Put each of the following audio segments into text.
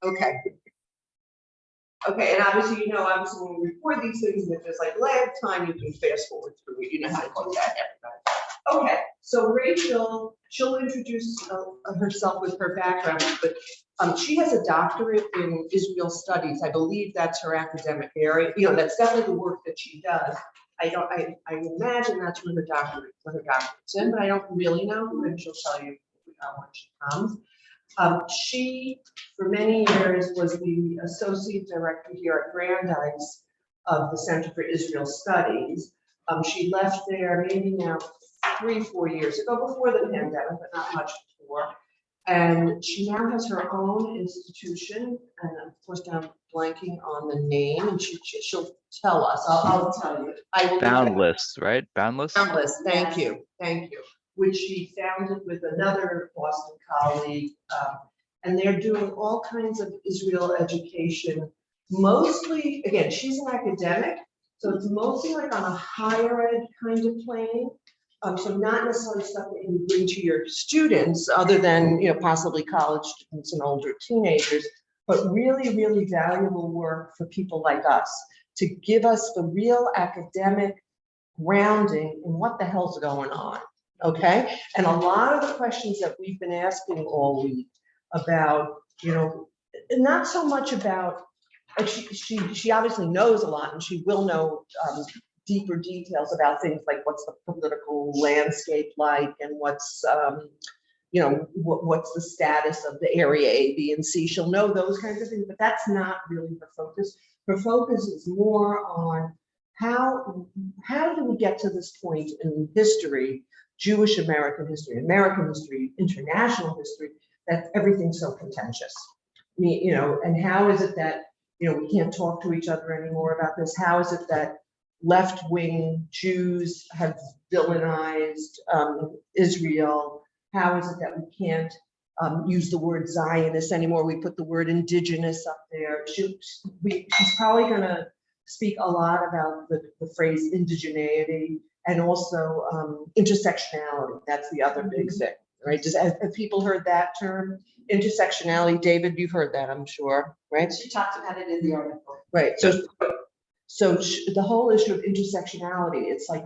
Okay. Okay, and obviously, obviously when we record these things, if there's like lag time, you can fast forward through it. You know how to do that, everybody. Okay, so Rachel, she'll introduce herself with her background, but she has a doctorate in Israel studies. I believe that's her academic area. That's definitely the work that she does. I imagine that's what her doctorate's in, but I don't really know, and she'll tell you when she comes. She, for many years, was the associate director here at Brandeis of the Center for Israel Studies. She left there maybe now 3-4 years ago, before the pandemic, but not much before. And she now has her own institution, and of course now I'm blanking on the name, and she'll tell us. I'll tell you. I will. Boundless, right? Boundless. Boundless. Thank you. Which she founded with another Boston colleague, and they're doing all kinds of Israel education. Mostly, again, she's an academic, so it's mostly like on a higher ed kind of plane. So not necessarily stuff that you bring to your students, other than possibly college students and older teenagers, but really, really valuable work for people like us to give us the real academic grounding in what the hell's going on. Okay, and a lot of the questions that we've been asking all week about, not so much about, she obviously knows a lot, and she will know deeper details about things like what's the political landscape like, and what's what's the status of the area A, B, and C. She'll know those kinds of things, but that's not really her focus. Her focus is more on how do we get to this point in history, Jewish American history, international history, that everything's so contentious. And how is it that we can't talk to each other anymore about this? How is it that left-wing Jews have villainized Israel? How is it that we can't use the word Zionist anymore? We put the word indigenous up there. She's probably going to speak a lot about the phrase indigeneity, and also intersectionality. That's the other big thing, right? Have people heard that term? Intersectionality. David, you've heard that, I'm sure, right? She talked about it in the article. Right. So the whole issue of intersectionality, it's like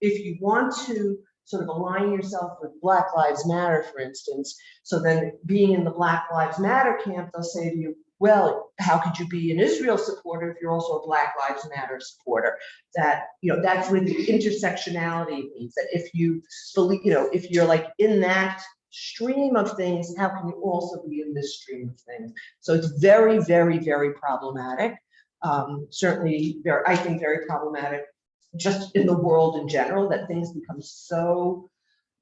if you want to sort of align yourself with Black Lives Matter, for instance, so then being in the Black Lives Matter camp, they'll say to you, well, how could you be an Israel supporter if you're also a Black Lives Matter supporter? That, that's where the intersectionality means, that if you believe, if you're like in that stream of things, how can you also be in this stream of things? So it's very, very, very problematic. Certainly, I think very problematic just in the world in general, that things become so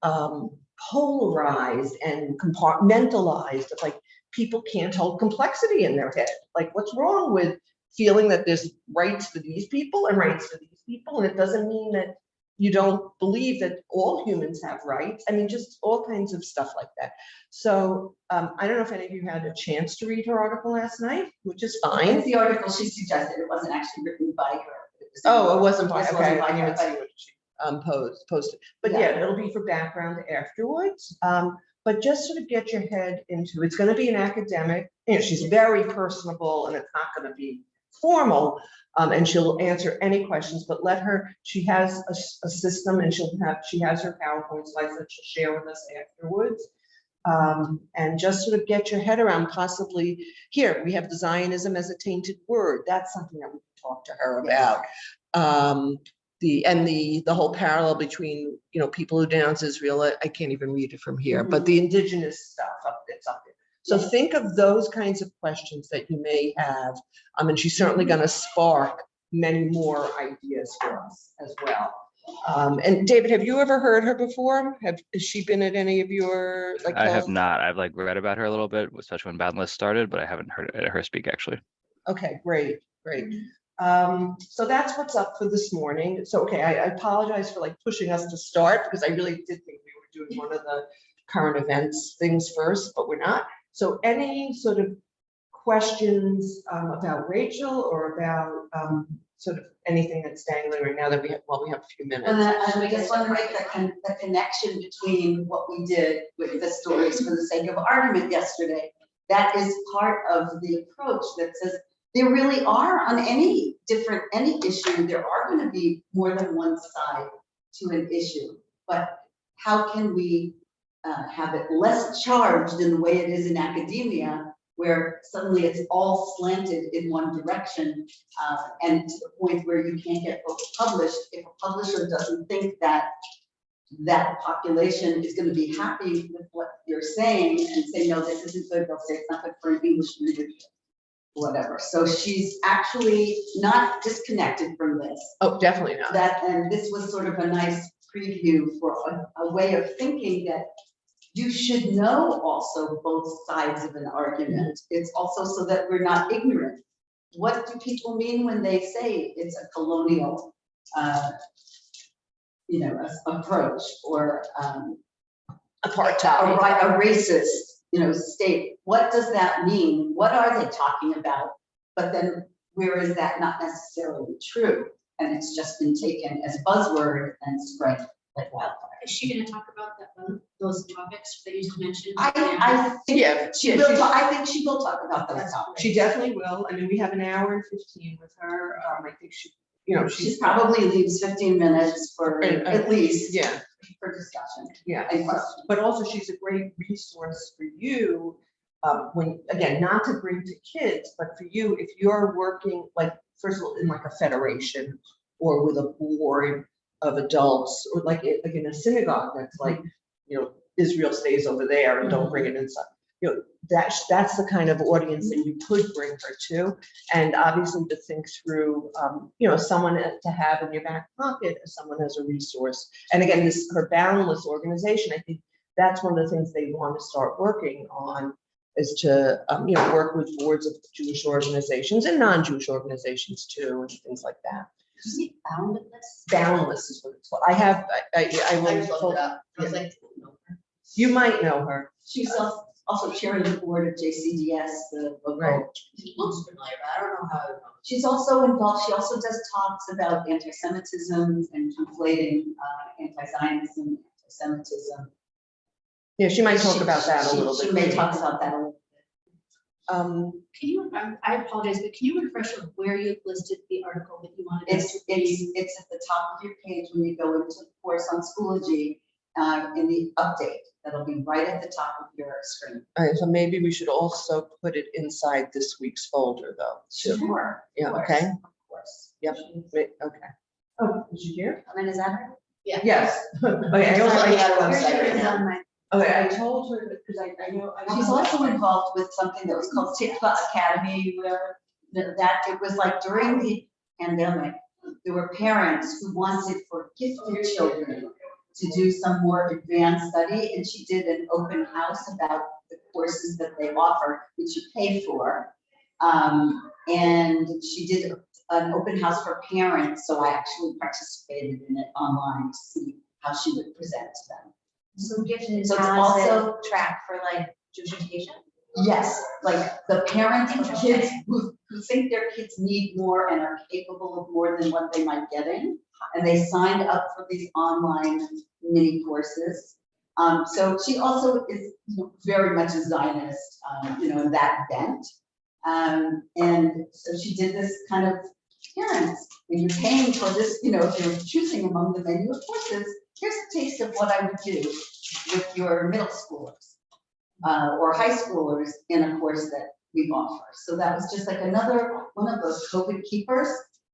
polarized and compartmentalized. It's like people can't hold complexity in their head. Like, what's wrong with feeling that there's rights for these people and rights for these people? And it doesn't mean that you don't believe that all humans have rights. I mean, just all kinds of stuff like that. So I don't know if any of you had a chance to read her article last night, which is fine. It's the article she suggested. It wasn't actually written by her. It wasn't by, okay. I didn't see what she posted. But yeah, it'll be for background afterwards. But just sort of get your head into, it's going to be an academic, she's very personable, and it's not going to be formal, and she'll answer any questions, but she has a system, and she has her PowerPoint slides that she'll share with us afterwards. And just sort of get your head around, possibly, here, we have the Zionism as a tainted word. That's something that we can talk to her about. The whole parallel between, people who denounce Israel, I can't even read it from here, but the indigenous stuff, it's up there. So think of those kinds of questions that you may have. And she's certainly going to spark many more ideas for us as well. And David, have you ever heard her before? Has she been at any of your I have not. I've read about her a little bit, especially when Boundless started, but I haven't heard her speak actually. Okay, great. So that's what's up for this morning. So okay, I apologize for pushing us to start, because I really did think we were doing one of the current events things first, but we're not. So any sort of questions about Rachel, or about sort of anything that's dangling right now that we have a few minutes. And I just want to make the connection between what we did with the stories for the sake of argument yesterday that is part of the approach that says there really are on any issue, there are going to be more than one side to an issue. But how can we have it less charged in the way it is in academia, where suddenly it's all slanted in one direction, and to the point where you can't get books published if a publisher doesn't think that that population is going to be happy with what you're saying and say, no, this isn't good. They'll say it's not good for an English readership, whatever. So she's actually not disconnected from this. Oh, definitely not. And this was sort of a nice preview for a way of thinking that you should know also both sides of an argument. It's also so that we're not ignorant. What do people mean when they say it's a colonial, approach, or Apartheid. a racist, state? What does that mean? What are they talking about? But then where is that not necessarily true? And it's just been taken as buzzword and spread like wildfire. Is she going to talk about those topics that you just mentioned? I think Yeah, she yeah, will. she's- I think she will talk about those topics. She definitely will. I mean, we have an hour and 15 with her. I think she She probably leaves 15 minutes for at least yeah, for discussion yeah. and questions. But also she's a great resource for you, when, again, not to bring to kids, but for you, if you're working, like, first of all, in like a federation or with a board of adults, or like in a synagogue that's like, Israel stays over there and don't bring it inside. That's the kind of audience that you could bring her to, and obviously to think through, someone to have in your back pocket as someone as a resource. And again, her boundless organization, I think that's one of the things they want to start working on, is to work with boards of Jewish organizations and non-Jewish organizations too, and things like that. Did you say boundless? Boundless is what it's called. I will. just looked it up. I was like, You might know her. she's also chairing the board of JCDS, the local. Right. It looks familiar, but I don't know how. She's also involved. She also does talks about anti-Semitism and conflating anti-Zionism, anti-Semitism. Yeah, she might talk about that a little bit. She may later. talk about that a little bit. Can you, I apologize, but can you refresh on where you listed the article that you wanted us to read? It's at the top of your page when you go into the course on Schoology, in the update. That'll be right at the top of your screen. All right, so maybe we should also put it inside this week's folder, though. too. Sure. Yeah, Of course, okay. Of course. Yep. Wait, okay. Oh, did you hear? And then is that her? Yes. Okay, I also, Sorry, I Yours website is now. on my- okay, I told her that, because I know. She's also involved with something that was called Tikva Academy, where that it was like during the pandemic, there were parents who wanted for gifted children to do some more advanced study, and she did an open house about the courses that they offer, which you pay for. And she did an open house for parents, so I actually participated in it online to see how she would present to them. So gifted So it's has also- a track for like Jewish education? Yes, like the parents of Interesting. kids who think their kids need more and are capable of more than what they might get in. And they signed up for these online mini courses. So she also is very much a Zionist, in that bent. And so she did this kind of, parents, when you're paying for this, if you're choosing among the menu of courses, here's a taste of what I would do with your middle schoolers. Or high schoolers in a course that we offer. So that was just like another one of those COVID keepers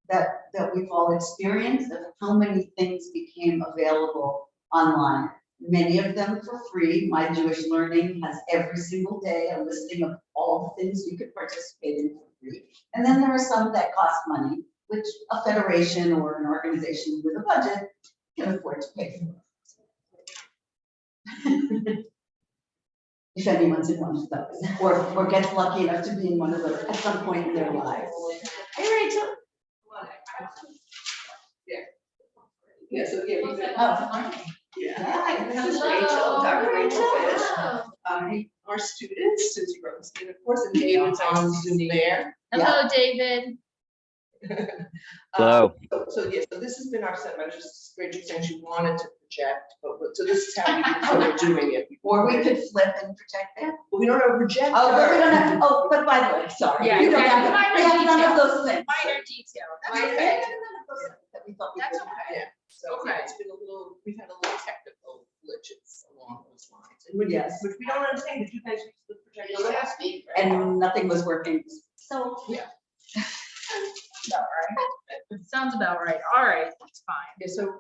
that we've all experienced, of how many things became available online. Many of them for free. My Jewish Learning has every single day a listing of all the things you could participate in for free. And then there are some that cost money, which a federation or an organization with a budget can afford to pay for. If anyone's in one of those, or gets lucky enough to be in one of those at some point in their lives. Hey, Rachel. Yeah, so yeah, we got. Oh. Yeah. This is Hello. Rachel, Dr. Rachel Fish. Hello. Our students, Susie Rosenstein, of course, and David's on Zoom there. Hello, David. Hello. So yeah, so this has been our set. I was just Rachel saying she wanted to project, but so this is how we're doing it. Or we could flip and project it. But we don't have a projector. Oh, but we don't have, oh, but by the way, sorry. Yeah, We don't yeah, have, minor we have none of detail. those things. Minor detail. That's Minor- okay. none of those things that we thought we That's would have. okay. Yeah, so Okay. it's been a little, we've had a little technical glitches along those lines. And which, Yes. which we don't understand, did you guys use the projector last week? And nothing was working, so. Yeah. About right. Sounds about right. All right, that's fine. Yeah, so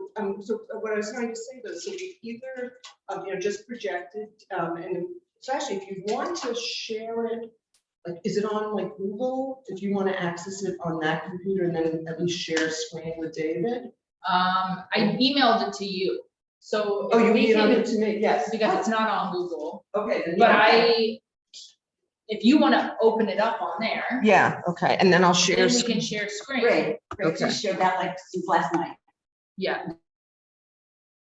what I was trying to say though, so we either, just projected, and so actually, if you want to share it, like, is it on like Google? If you want to access it on that computer and then at least share a screen with David? I emailed it to you. So Oh, you we emailed can- it to me, yes. because it's not on Google, Okay. Then but yeah, if you want to open it up on there, yeah, okay, and then I'll share. then we can share screen. Great, great, Okay. you shared that like since last night. Yeah,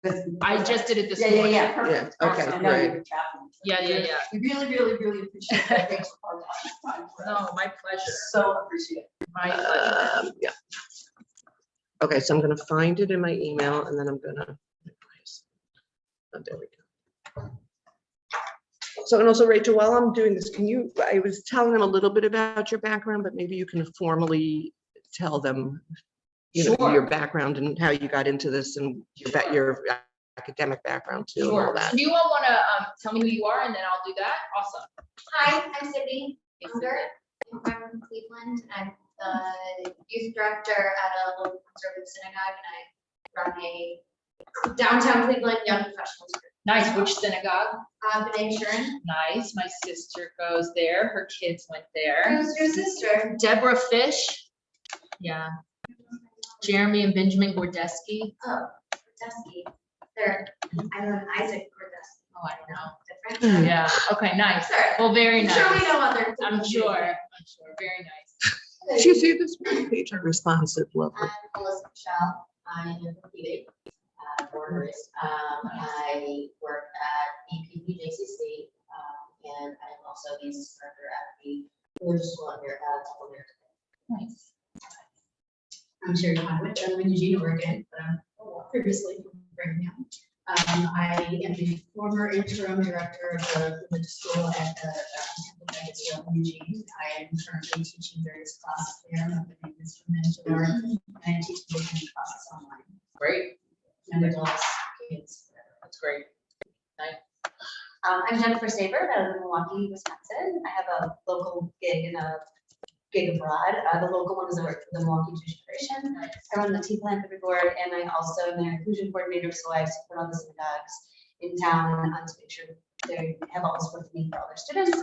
This- I just did it this Yeah, morning. yeah, perfect. Yeah, okay, I know great. you were traveling. so Yeah, yeah, yeah. We really, really, really appreciate that. Thanks for all that time for us. No, my pleasure. So appreciate it. My pleasure. Yeah. Okay, so I'm gonna find it in my email and then I'm gonna. Oh, there we go. So, and also Rachel, while I'm doing this, I was telling them a little bit about your background, but maybe you can formally tell them, Sure. your background and how you got into this and your academic background too. And all Sure. that. So do you all want to tell me who you are and then I'll do that? Awesome. Hi, I'm Sydney Hey, Unger. I'm from Cleveland. I'm the youth director at a local conservative synagogue, and I run a downtown Cleveland young professionals group. Nice. Which synagogue? B'nai Sharon. Nice. My sister goes there. Her kids went there. Who's your sister? Deborah Fish. Yeah. Jeremy and Benjamin Gordeski. Oh, Gordeski. I know an Isaac Gordeski. Oh, I don't know. Different. Yeah. Okay. Nice. Sure. Well, very I'm nice. sure we know other. I'm sure. I'm sure. Very nice. Did you see this page? Responsive, lovely. I'm Melissa Michelle. I am a PA borders. I work at EPUJCC, and I'm also the instructor at the religious school here at Postcolonialism. Nice. I'm Sherry Conway. I'm in Eugene, Oregon, but I'm previously from Birmingham. I am the former interim director of the religious school at the Eugene. I am currently teaching various classes there. I'm opening instrument to learn and teaching different classes online. Great. And adults, kids. That's great. I'm Jennifer Saber. I live in Milwaukee, Wisconsin. I have a local gig and a gig abroad. The local one is I work for the Milwaukee Jewish Federation. I run the Tea Philanthropy Board, and I also am their inclusion coordinator, so I support all the synagogues in town to make sure they have all the support they need for all their students.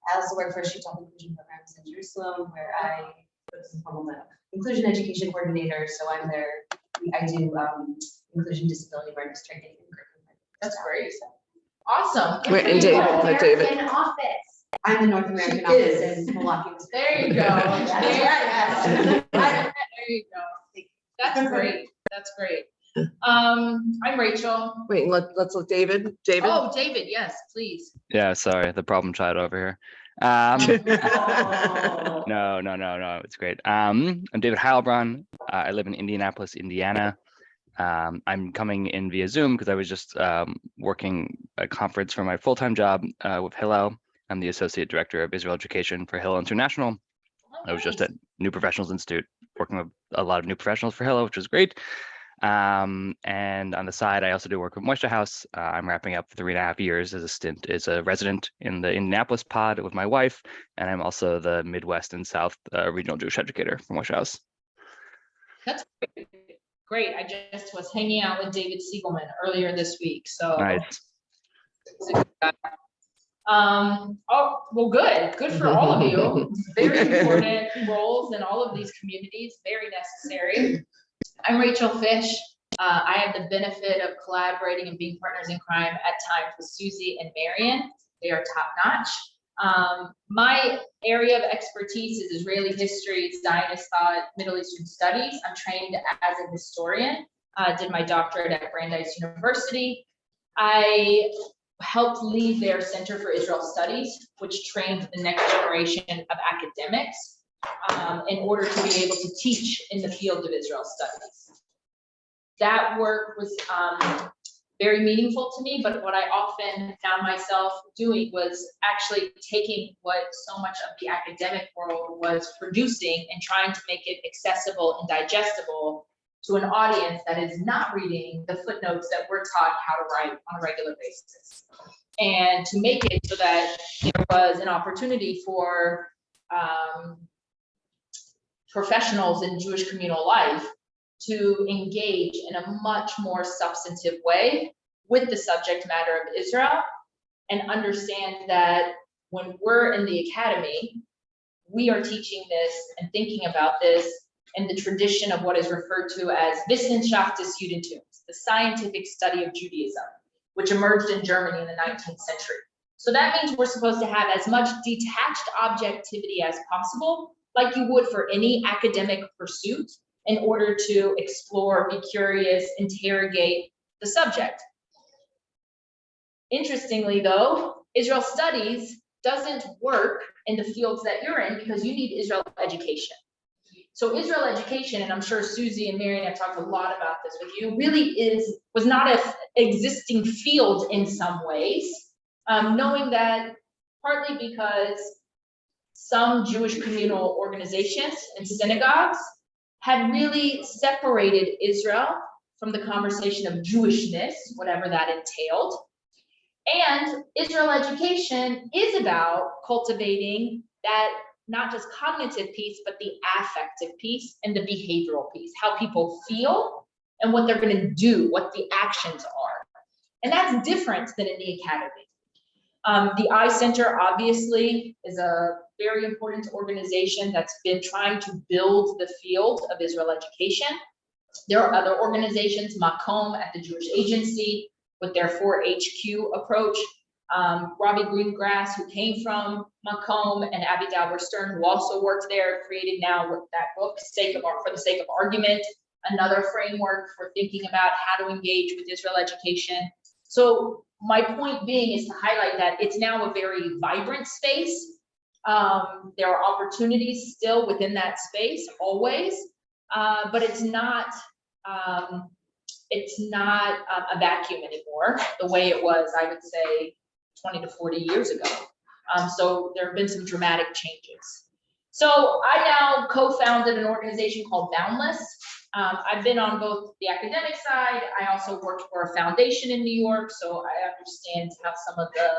I also work for Shutov Inclusion Programs in Jerusalem, where I am the inclusion education coordinator, so I'm there. I do inclusion disability awareness training. And curriculum. That's great. Awesome. Wait, and David, David. In office. I'm the North American She office is. in Milwaukee. Wisconsin. There you go. That's right. There you go. That's great. That's great. I'm Rachel. Wait, let's let David. Oh, David, yes, please. Yeah, sorry, the problem child over here. Oh. No, it's great. I'm David Heilbron. I live in Indianapolis, Indiana. I'm coming in via Zoom because I was just working a conference for my full-time job with Hillel. I'm the Associate Director of Israel Education for Hillel International. I was just at New Professionals Institute working with a lot of new professionals for Hillel, which was great. And on the side, I also do work with Moisture House. I'm wrapping up 3.5 years as a stint as a resident in the Indianapolis pod with my wife, and I'm also the Midwest and South regional Jewish educator for Moisture House. That's great. Great. I just was hanging out with David Siegelman earlier this week, so. Nice. Oh, well, good for all of you. Very important roles in all of these communities, very necessary. I'm Rachel Fish. I have the benefit of collaborating and being partners in crime at times with Susie and Marion. They are top notch. My area of expertise is Israeli history, Zionist thought, Middle Eastern studies. I'm trained as a historian. Did my doctorate at Brandeis University. I helped lead their Center for Israel Studies, which trained the next generation of academics. in order to be able to teach in the field of Israel studies. That work was very meaningful to me, but what I often found myself doing was actually taking what so much of the academic world was producing and trying to make it accessible and digestible to an audience that is not reading the footnotes that we're taught how to write on a regular basis. And to make it so that there was an opportunity for professionals in Jewish communal life to engage in a much more substantive way with the subject matter of Israel, and understand that when we're in the academy, we are teaching this and thinking about this in the tradition of what is referred to as Wissenschaft des Judentums, the scientific study of Judaism, which emerged in Germany in the 19th century. So that means we're supposed to have as much detached objectivity as possible, like you would for any academic pursuit, in order to explore, be curious, interrogate the subject. Interestingly though, Israel studies doesn't work in the fields that you're in because you need Israel education. So Israel education, and I'm sure Susie and Marion have talked a lot about this with you, really was not an existing field in some ways, knowing that partly because some Jewish communal organizations and synagogues had really separated Israel from the conversation of Jewishness, whatever that entailed. And Israel education is about cultivating that not just cognitive piece, but the affective piece and the behavioral piece, how people feel and what they're going to do, what the actions are. And that's different than in the academy. The I Center obviously is a very important organization that's been trying to build the field of Israel education. There are other organizations, Makom at the Jewish Agency with their 4HQ approach. Robbie Greengrass, who came from Makom, and Abby Dalber-Stern, who also worked there, created now that book, For the Sake of Argument, another framework for thinking about how to engage with Israel education. So my point being is to highlight that it's now a very vibrant space. There are opportunities still within that space, always, but it's not a vacuum anymore, the way it was, I would say, 20 to 40 years ago. So there have been some dramatic changes. So I now co-founded an organization called Boundless. I've been on both the academic side. I also worked for a foundation in New York, so I understand how some of the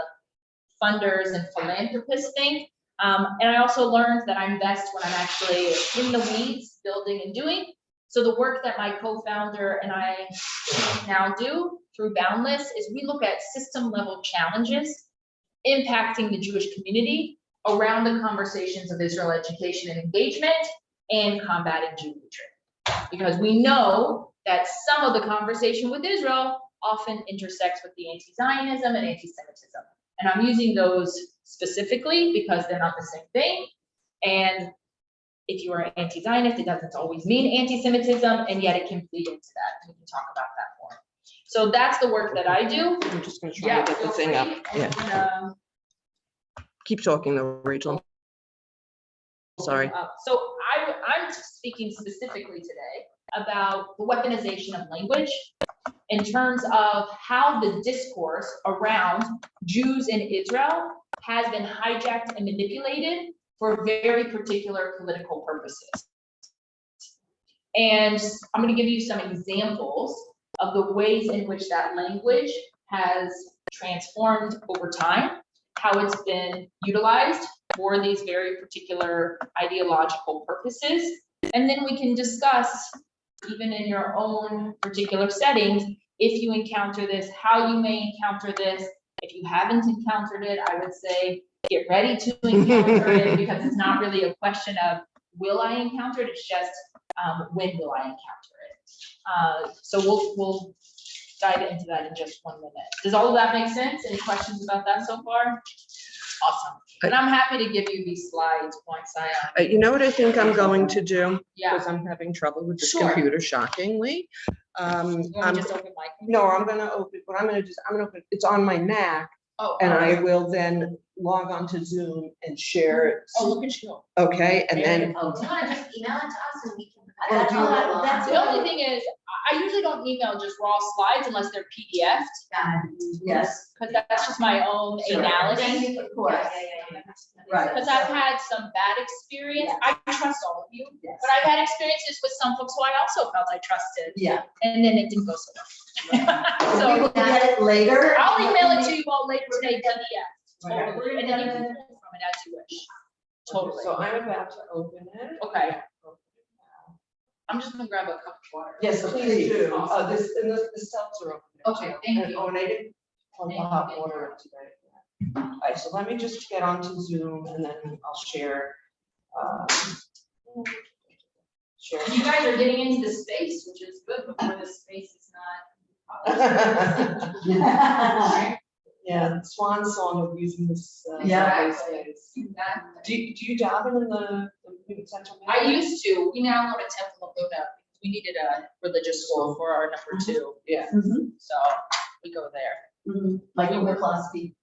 funders and philanthropists think. And I also learned that I'm best when I'm actually in the weeds, building and doing. So the work that my co-founder and I now do through Boundless is we look at system level challenges impacting the Jewish community around the conversations of Israel education and engagement and combating Jewry. Because we know that some of the conversation with Israel often intersects with the anti-Zionism and anti-Semitism. And I'm using those specifically because they're not the same thing. And if you are anti-Zionist, it doesn't always mean anti-Semitism, and yet it can bleed into that. We can talk about that more. So that's the work that I do. I'm just gonna try to get the thing up. Yeah. And, Keep talking though, Rachel. Sorry. so I'm speaking specifically today about the weaponization of language in terms of how the discourse around Jews in Israel has been hijacked and manipulated for very particular political purposes. And I'm going to give you some examples of the ways in which that language has transformed over time, how it's been utilized for these very particular ideological purposes. And then we can discuss, even in your own particular settings, if you encounter this, how you may encounter this. If you haven't encountered it, I would say get ready to encounter it, because it's not really a question of will I encounter it, it's just when will I encounter it. So we'll dive into that in just 1 minute. Does all of that make sense? Any questions about that so far? Awesome. And I'm happy to give you these slides once I. You know what I think I'm going to do? Yeah. Because I'm having trouble with this Sure. computer, shockingly. You want me to just open my computer? No, I'm gonna open, what I'm gonna do is I'm gonna open, it's on my Mac, Oh. And I will then log on to Zoom and share. Oh, look at you. Okay, and then, Oh, Do you wanna just email it to us and we can? Or do you- That's The only thing is, I usually don't email just raw slides unless they're PDF'd, yes, because that's just my own Sure. analysis. of course. Right. Because I've had some bad experience. I trust all of you, Yes. but I've had experiences with some folks who I also felt I trusted, Yeah. and then it didn't go so well. So we will get it later. I'll email it to you all later today, PDF, Right. totally, and then you can pull from it as you wish. Totally. so I'm about to open it. Okay. I'm just gonna grab a cup of water. Yes, please do. Awesome. And the seltzer over there. Okay, too. thank And- you. Oh, and I didn't plug the Thank hot you. water up today. All right, so let me just get onto Zoom and then I'll share. Share. You guys are getting into the space, which is good before the space is not. Yeah, the swan song of using this. Yeah. subway space. Do you dabble in the central? I used to, we now go to Temple of Buddha, we needed a religious school for our number 2, Yeah. Mhm, so we go there. mhm. Like your philosophy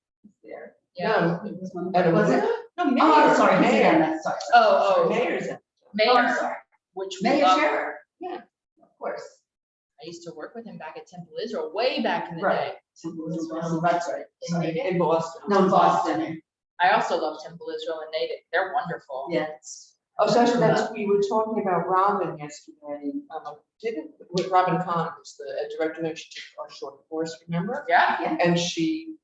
there. Yeah. No, It was one- at a Was what? it? No, mayor. Oh, I'm sorry, Mayor. Mayor, sorry. Oh, Mayor's. Oh, I'm Mayor, sorry. which we Mayor love. Scherer. Yeah. Of course. I used to work with him back at Temple Israel, way back in the Right. day. That's right. Sorry. In Boston. No, in Boston. I also love Temple Israel and Natick, they're wonderful. Yes. Oh, so actually, we were talking about Robin yesterday, with Robin Kahn, who's the director, she took our short course, remember? Yeah, And she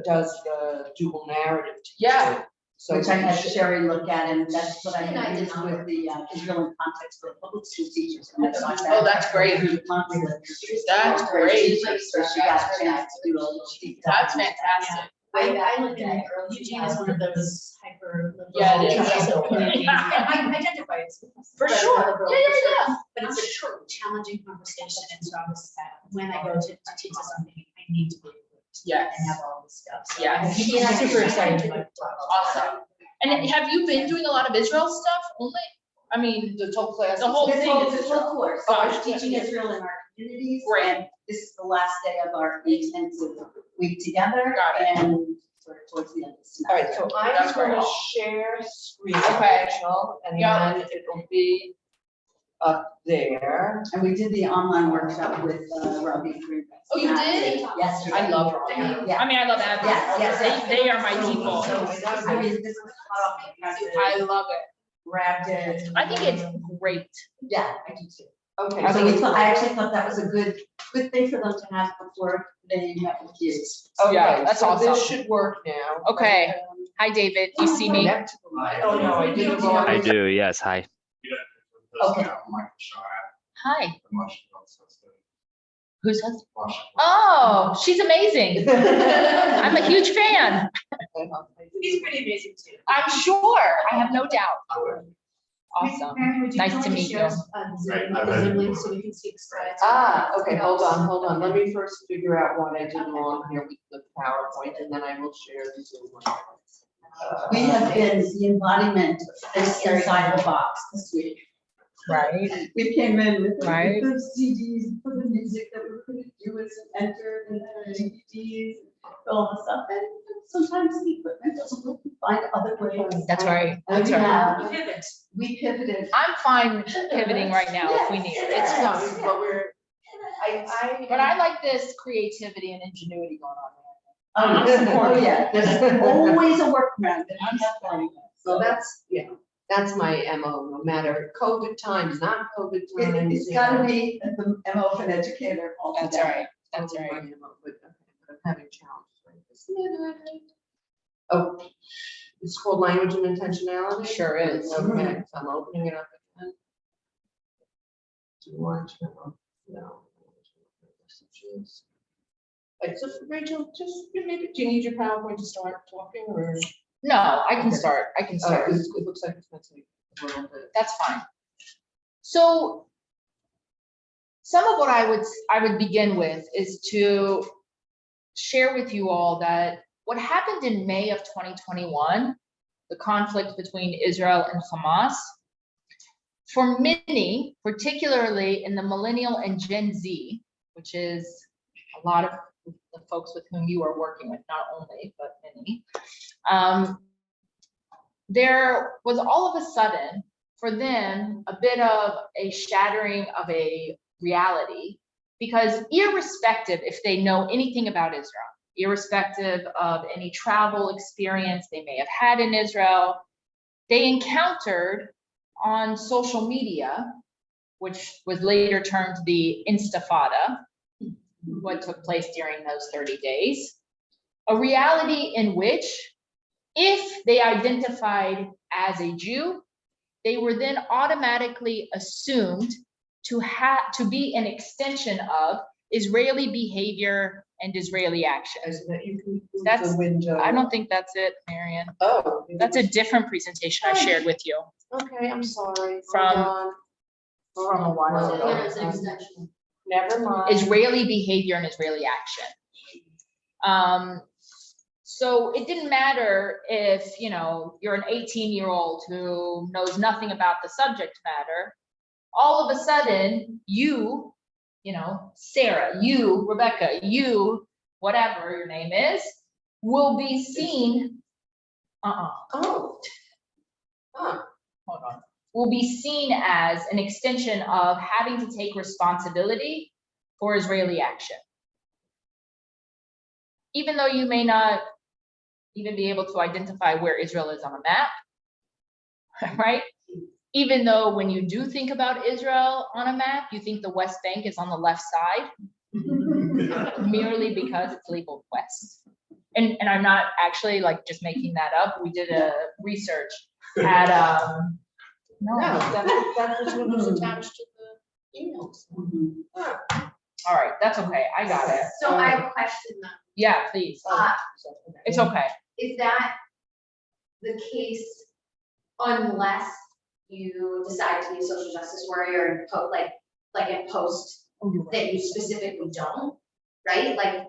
does the dual narrative. Yeah. teaching. So Which I had she- Sherry look at, and that's what I And I did used not. with the Israel in context for public school teachers. And that's not Oh, that's great. That's great. So she got a chance to do a little deep dive. that's fantastic. I lived in early. Eugene is one of those hyper. liberal Yeah, it is. traditional communities. Yeah. I identify as. For very sure. liberal, Yeah, yeah, for sure. yeah. But it's a challenging conversation, and so I was, when I go to teach something, I need to be. able to Yes. And have all this stuff. So Yes. I'm super excited to talk. Awesome. And then have you been doing a lot of Israel stuff only? I mean, The whole class. The whole This thing whole, is this Israel. whole course, Oh, so I we're teaching see. Israel in our communities. Great. And this is the last day of our intensive week together. Got it. And sort of towards the end of the All right, semester. so I'm That's gonna great. share screen, Okay. Rachel, and Yeah. then it will be up there. And we did the online workshop with Robbie Green. Oh, you did? Yesterday. I love her. Yeah. I mean, I love Abby. Yes, yes. They are my So- people. So, I mean, this was hot off the presses. I love it. Grabbed it. I think it's great. Yeah, I do too. Okay. I So think we it's thought, I actually thought that was a good thing for them to have before they met with you. Yeah, Okay, that's so this awesome. should work now. Okay. Hi, David. You see me? Connect to the mic. Oh, no, I did the wrong. I do, yes, hi. Okay. Hi. Who's husband? Oh, she's amazing. I'm a huge fan. He's pretty amazing too. I'm sure. I have no doubt. Awesome. Mary, would you Nice like to meet share, you. Zoom, the Zoom link so we can see the slides? Okay, hold on. Let me first figure out what I did wrong here with the PowerPoint, and then I will share the Zoom link. We have been the embodiment of this inside the box this week. Right. We came in with Right. the CDs, for the music that we're gonna do is enter and DVDs, all the stuff, and sometimes the equipment doesn't work, we find other ways. That's right. And That's we right. have, Pivot. we pivoted. I'm fine pivoting right now if we need it. It's No, fun. but But I like this creativity and ingenuity going on Oh, supportive. yeah, there's always a workaround. that we have done. So that's my MO, no matter COVID times, not COVID times. It's gotta be the MO of an educator all there. That's together. right. That's My right. MO, but I'm having challenges like this. Oh, it's called language and intentionality? Sure is. Okay, so I'm opening it up again. Do you want to, no. So Rachel, just maybe, do you need your PowerPoint to start talking or? No, I can start. I can start. It looks like it's going to take a little bit. That's fine. So some of what I would begin with is to share with you all that what happened in May of 2021, the conflict between Israel and Hamas, for many, particularly in the millennial and Gen Z, which is a lot of the the folks with whom you are working with, not only, but many, there was all of a sudden for them a bit of a shattering of a reality, because irrespective if they know anything about Israel, irrespective of any travel experience they may have had in Israel, they encountered on social media, which was later termed the Instifada, what took place during those 30 days, a reality in which if they identified as a Jew, they were then automatically assumed to be an extension of Israeli behavior and Israeli action. That you can move That's- the window. I don't think that's it, Marion. Oh. That's a different presentation I shared with you. Okay, I'm sorry. From- Hold on. from a while So ago. there is an extension. Never mind. Israeli behavior and Israeli action. So it didn't matter if, you know, you're an 18-year-old who knows nothing about the subject matter. All of a sudden, you know, Sarah, you, Rebecca, you, whatever your name is, will be seen, Oh. Huh. hold on, will be seen as an extension of having to take responsibility for Israeli action. Even though you may not even be able to identify where Israel is on a map, right? Even though when you do think about Israel on a map, you think the West Bank is on the left side, merely because it's labeled West. And I'm not actually like just making that up. We did a research at, no, That's what was attached to the emails. all right, that's okay, I got it. So I have a question though. Yeah, please, Oh. it's okay. Is that the case unless you decide to be a social justice warrior and like in post that you specifically don't, right? Like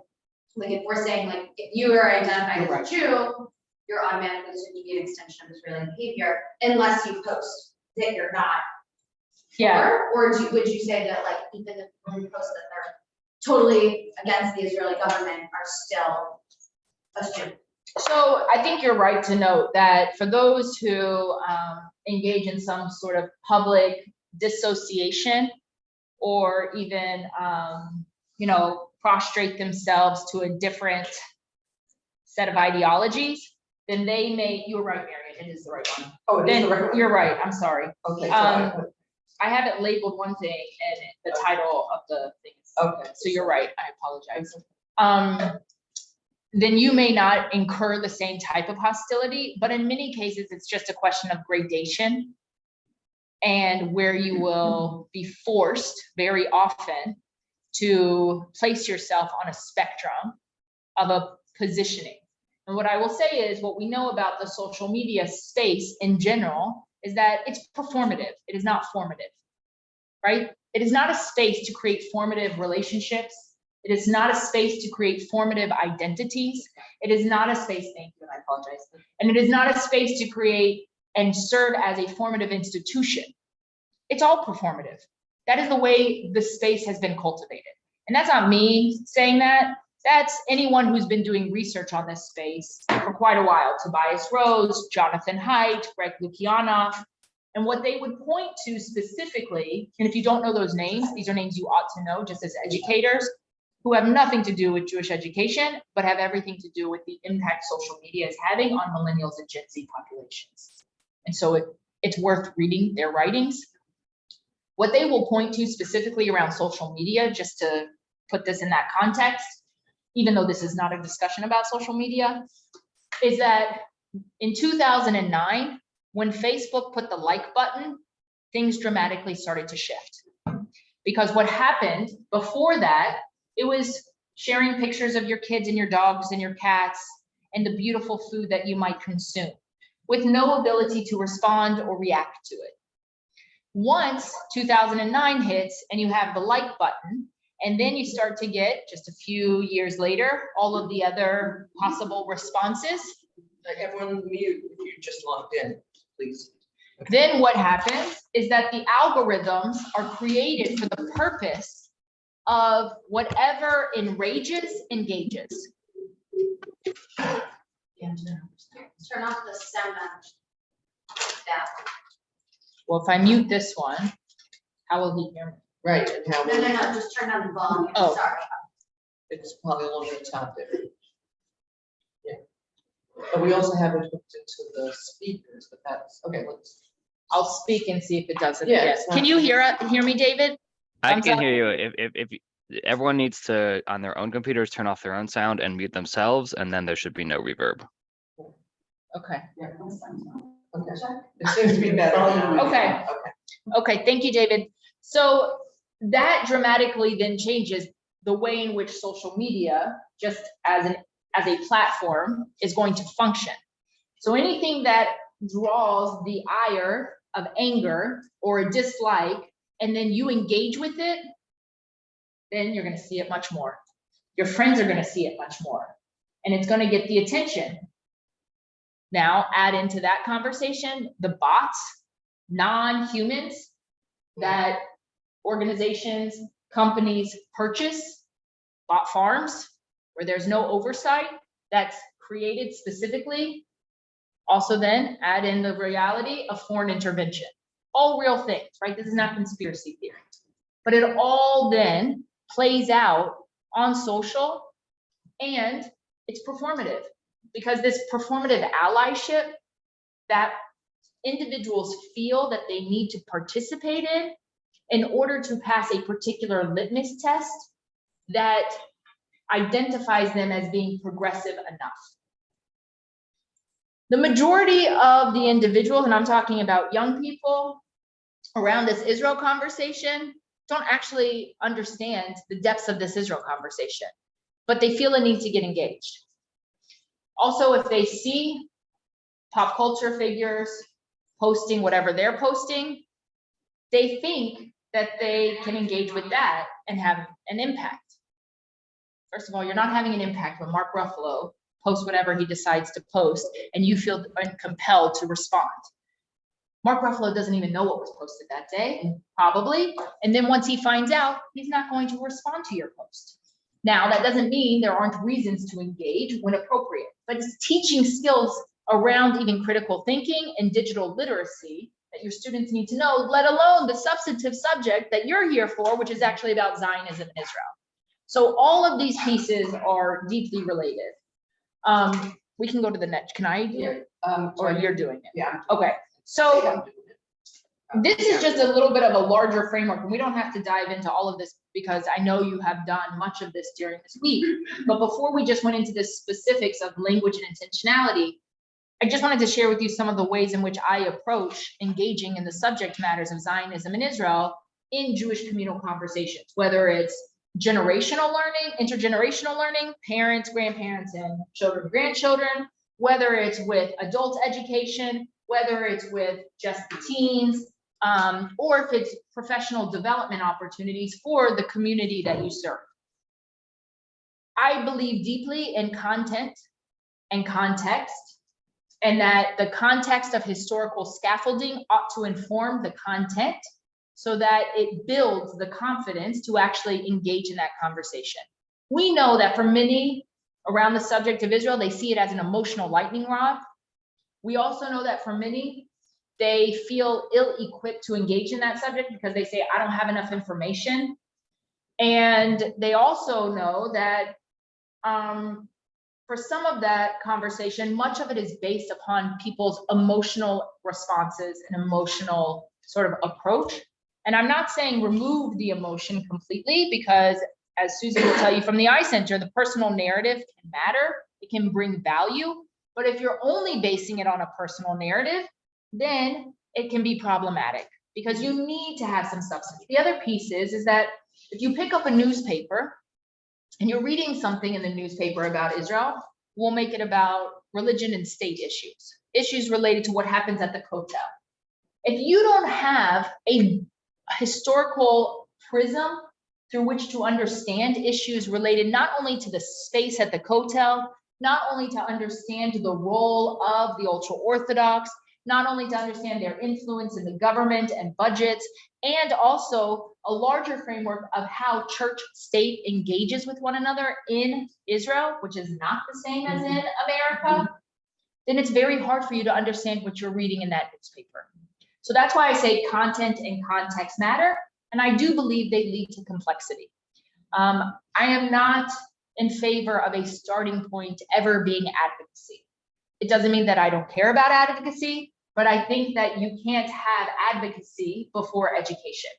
if we're saying like, if you are identified You're as a Jew, you're automatically assumed to be an extension of Israeli behavior unless you post that you're not. Yeah, Or would you say that like, even if we post that they're totally against the Israeli government are still assumed? so I think you're right to note that for those who engage in some sort of public dissociation or even, you know, prostrate themselves to a different set of ideologies, then they may, you're right, Marion, it is the right one. Oh, it is the right Then one? you're right, I'm sorry. Okay, so I put- I have it labeled one thing and the title of the thing is, okay. so you're right, I apologize. Then you may not incur the same type of hostility, but in many cases, it's just a question of gradation and where you will be forced very often to place yourself on a spectrum of a positioning. And what I will say is what we know about the social media space in general is that it's performative. It is not formative, right? It is not a space to create formative relationships. It is not a space to create formative identities. It is not a space, thank you, and I apologize. And it is not a space to create and serve as a formative institution. It's all performative. That is the way the space has been cultivated. And that's not me saying that. That's anyone who's been doing research on this space for quite a while. Tobias Rose, Jonathan Haidt, Greg Lukianoff. And what they would point to specifically, and if you don't know those names, these are names you ought to know just as educators, who have nothing to do with Jewish education, but have everything to do with the impact social media is having on millennials and Gen Z populations. And so it's worth reading their writings. What they will point to specifically around social media, just to put this in that context, even though this is not a discussion about social media, is that in 2009, when Facebook put the like button, things dramatically started to shift. Because what happened before that, it was sharing pictures of your kids and your dogs and your cats and the beautiful food that you might consume with no ability to respond or react to it. Once 2009 hits and you have the like button, and then you start to get, just a few years later, all of the other possible responses. Everyone mute if you just logged in, please. Then what happens is that the algorithms are created for the purpose of whatever enrages, engages. Turn off the sound on that. Well, if I mute this one, how will he hear me? Right, and how No, just turn on the volume, Oh. sorry. it's probably a little bit top there. Yeah. But we also have it hooked into the speakers, but that's, okay, let's. I'll speak and see if it does it. Yeah, Yes. it's not- Can you hear me, David? I Thumbs can up. hear you. If everyone needs to, on their own computers, turn off their own sound and mute themselves, and then there should be no reverb. Okay. Yeah, okay. It seems to be better. now. Okay. Okay. Okay, thank you, David. So that dramatically then changes the way in which social media, just as a platform, is going to function. So anything that draws the ire of anger or a dislike, and then you engage with it, then you're gonna see it much more. Your friends are gonna see it much more, and it's gonna get the attention. Now, add into that conversation, the bots, non-humans that organizations, companies purchase, bot farms, where there's no oversight that's created specifically. Also then add in the reality of foreign intervention. All real things, right? This is not conspiracy theory. But it all then plays out on social, and it's performative, because this performative allyship that individuals feel that they need to participate in order to pass a particular litmus test that identifies them as being progressive enough. The majority of the individuals, and I'm talking about young people around this Israel conversation, don't actually understand the depths of this Israel conversation, but they feel a need to get engaged. Also, if they see pop culture figures posting whatever they're posting, they think that they can engage with that and have an impact. First of all, you're not having an impact when Mark Ruffalo posts whatever he decides to post and you feel compelled to respond. Mark Ruffalo doesn't even know what was posted that day, probably. And then once he finds out, he's not going to respond to your post. Now, that doesn't mean there aren't reasons to engage when appropriate, but it's teaching skills around even critical thinking and digital literacy that your students need to know, let alone the substantive subject that you're here for, which is actually about Zionism in Israel. So all of these pieces are deeply related. We can go to the next. Can I do it? Or you're doing it? Yeah. Okay. So this is just a little bit of a larger framework, and we don't have to dive into all of this because I know you have done much of this during this week. But before we just went into the specifics of language and intentionality, I just wanted to share with you some of the ways in which I approach engaging in the subject matters of Zionism in Israel in Jewish communal conversations, whether it's generational learning, intergenerational learning, parents, grandparents, and children, grandchildren, whether it's with adult education, whether it's with just the teens, or if it's professional development opportunities for the community that you serve. I believe deeply in content and context, and that the context of historical scaffolding ought to inform the content so that it builds the confidence to actually engage in that conversation. We know that for many around the subject of Israel, they see it as an emotional lightning rod. We also know that for many, they feel ill-equipped to engage in that subject because they say, I don't have enough information. And they also know that for some of that conversation, much of it is based upon people's emotional responses and emotional sort of approach. And I'm not saying remove the emotion completely, because as Susan will tell you from the Eye Center, the personal narrative can matter, it can bring value. But if you're only basing it on a personal narrative, then it can be problematic because you need to have some substance. The other piece is that if you pick up a newspaper and you're reading something in the newspaper about Israel, we'll make it about religion and state issues related to what happens at the Kotel. If you don't have a historical prism through which to understand issues related not only to the space at the Kotel, not only to understand the role of the ultra-Orthodox not only to understand their influence in the government and budgets, and also a larger framework of how church state engages with one another in Israel, which is not the same as in America, then it's very hard for you to understand what you're reading in that newspaper. So that's why I say content and context matter, and I do believe they lead to complexity. I am not in favor of a starting point ever being advocacy. It doesn't mean that I don't care about advocacy, but I think that you can't have advocacy before education.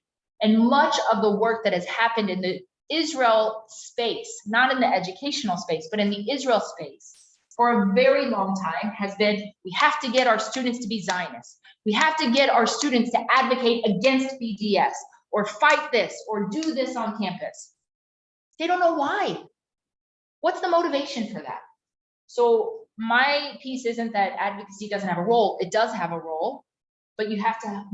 And much of the work that has happened in the Israel space, not in the educational space, but in the Israel space, for a very long time has been, we have to get our students to be Zionists. We have to get our students to advocate against BDS, or fight this, or do this on campus. They don't know why. What's the motivation for that? So my piece isn't that advocacy doesn't have a role. It does have a role, but you have to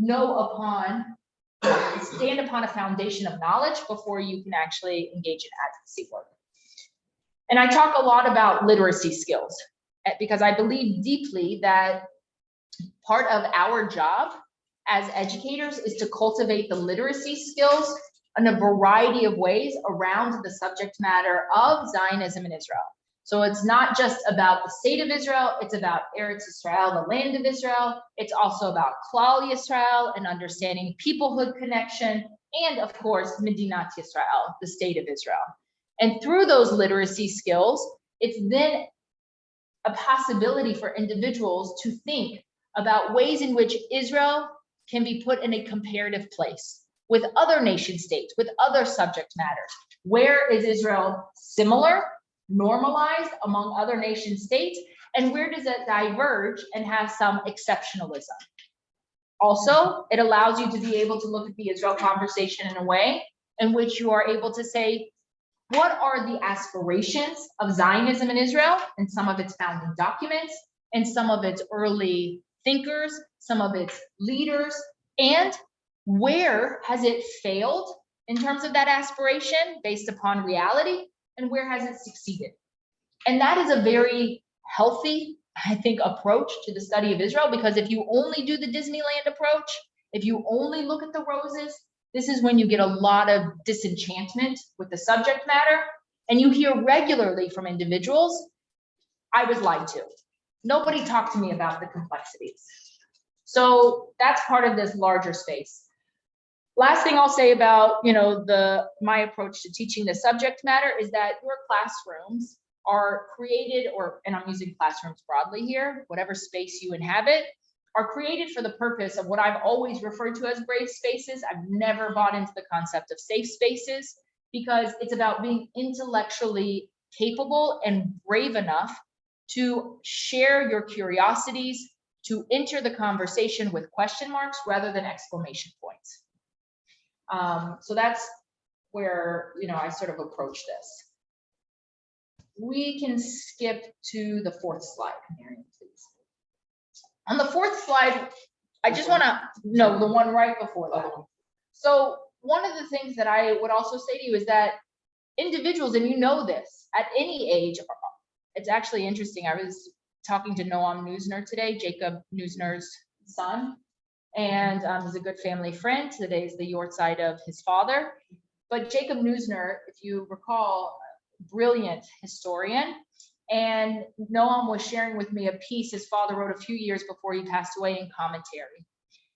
stand upon a foundation of knowledge before you can actually engage in advocacy work. And I talk a lot about literacy skills because I believe deeply that part of our job as educators is to cultivate the literacy skills in a variety of ways around the subject matter of Zionism in Israel. So it's not just about the state of Israel, it's about Eretz Israel, the land of Israel. It's also about Klal Yisrael and understanding peoplehood connection, and of course, Medinat Yisrael, the state of Israel. And through those literacy skills, it's then a possibility for individuals to think about ways in which Israel can be put in a comparative place with other nation states, with other subject matters. Where is Israel similar, normalized among other nation states, and where does it diverge and have some exceptionalism? Also, it allows you to be able to look at the Israel conversation in a way in which you are able to say, what are the aspirations of Zionism in Israel and some of its founding documents and some of its early thinkers, some of its leaders, and where has it failed in terms of that aspiration based upon reality, and where has it succeeded? And that is a very healthy, I think, approach to the study of Israel, because if you only do the Disneyland approach, if you only look at the roses, this is when you get a lot of disenchantment with the subject matter, and you hear regularly from individuals, I was lied to. Nobody talked to me about the complexities. So that's part of this larger space. Last thing I'll say about, my approach to teaching the subject matter is that your classrooms are created, and I'm using classrooms broadly here, whatever space you inhabit, are created for the purpose of what I've always referred to as brave spaces. I've never bought into the concept of safe spaces, because it's about being intellectually capable and brave enough to share your curiosities, to enter the conversation with question marks rather than exclamation points. So that's where, I sort of approach this. We can skip to the fourth slide, Marion, please. On the fourth slide, I just want to know the one right before that. So one of the things that I would also say to you is that individuals, and you know this, at any age, it's actually interesting. I was talking to Noam Neusner today, Jacob Neusner's son, and he's a good family friend. Today is the yortzeit of his father. But Jacob Neusner, if you recall, brilliant historian, and Noam was sharing with me a piece his father wrote a few years before he passed away in commentary.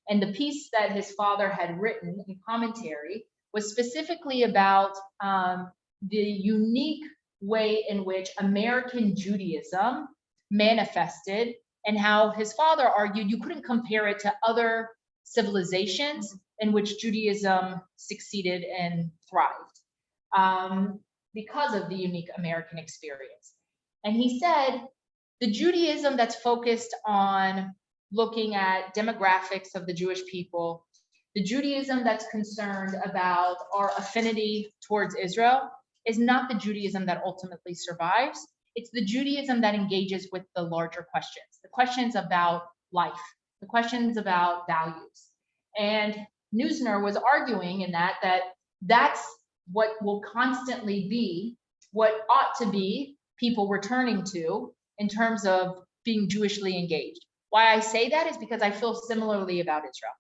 And the piece that his father had written in commentary was specifically about the unique way in which American Judaism manifested, and how his father argued you couldn't compare it to other civilizations in which Judaism succeeded and thrived because of the unique American experience. And he said, the Judaism that's focused on looking at demographics of the Jewish people, the Judaism that's concerned about our affinity towards Israel, is not the Judaism that ultimately survives. It's the Judaism that engages with the larger questions, the questions about life, the questions about values. And Neusner was arguing in that that's what will constantly be, what ought to be people returning to in terms of being Jewishly engaged. Why I say that is because I feel similarly about Israel.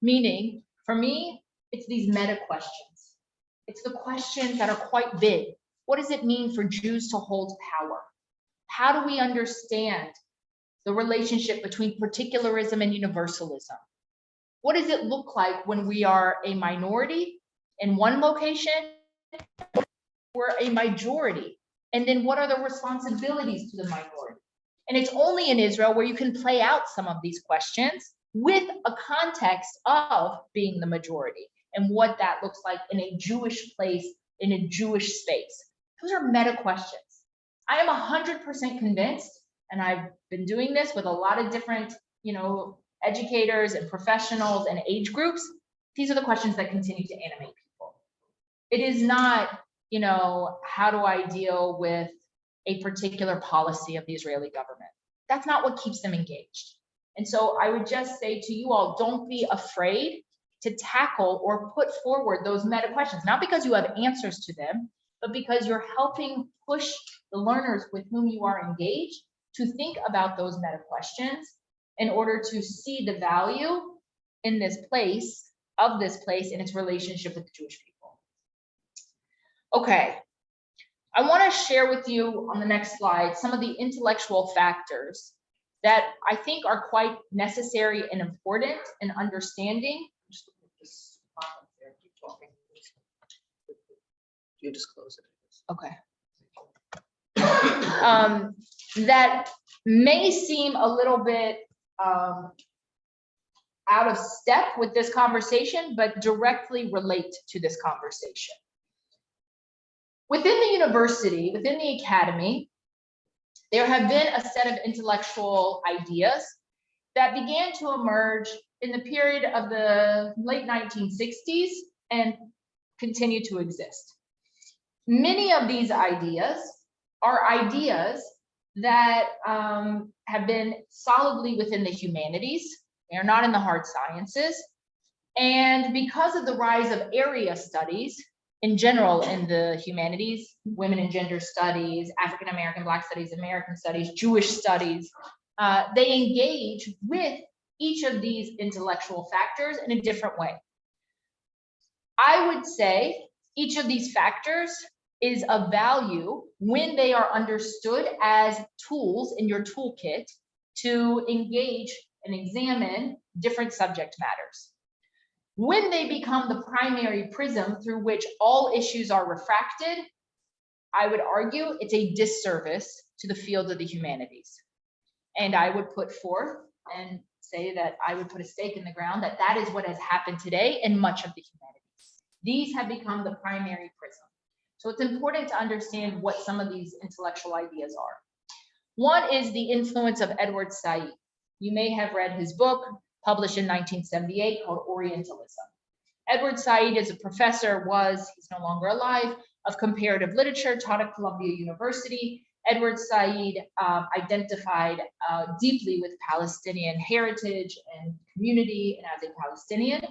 Meaning, for me, it's these meta questions. It's the questions that are quite big. What does it mean for Jews to hold power? How do we understand the relationship between particularism and universalism? What does it look like when we are a minority in one location? We're a majority. And then what are the responsibilities to the minority? And it's only in Israel where you can play out some of these questions with a context of being the majority and what that looks like in a Jewish place, in a Jewish space. Those are meta questions. I am 100% convinced, and I've been doing this with a lot of different, educators and professionals and age groups. These are the questions that continue to animate people. It is not, how do I deal with a particular policy of the Israeli government? That's not what keeps them engaged. And so I would just say to you all, don't be afraid to tackle or put forward those meta questions, not because you have answers to them, but because you're helping push the learners with whom you are engaged to think about those meta questions in order to see the value in this place, and its relationship with the Jewish people. Okay, I want to share with you on the next slide some of the intellectual factors that I think are quite necessary and important in understanding. Just look at this spot up there. Keep talking. You just close it. Okay. That may seem a little bit out of step with this conversation, but directly relate to this conversation. Within the university, within the academy, there have been a set of intellectual ideas that began to emerge in the period of the late 1960s and continue to exist. Many of these ideas are ideas that have been solidly within the humanities. They are not in the hard sciences. And because of the rise of area studies in general in the humanities, women and gender studies, African American, Black studies, American studies, Jewish studies, they engage with each of these intellectual factors in a different way. I would say each of these factors is of value when they are understood as tools in your toolkit to engage and examine different subject matters. When they become the primary prism through which all issues are refracted, I would argue it's a disservice to the field of the humanities. And I would put forth and say that I would put a stake in the ground that that is what has happened today in much of the humanities. These have become the primary prism. So it's important to understand what some of these intellectual ideas are. One is the influence of Edward Saeed. You may have read his book, published in 1978, called Orientalism. Edward Saeed is a professor, he's no longer alive, of comparative literature, taught at Columbia University. Edward Saeed identified deeply with Palestinian heritage and community and as a Palestinian.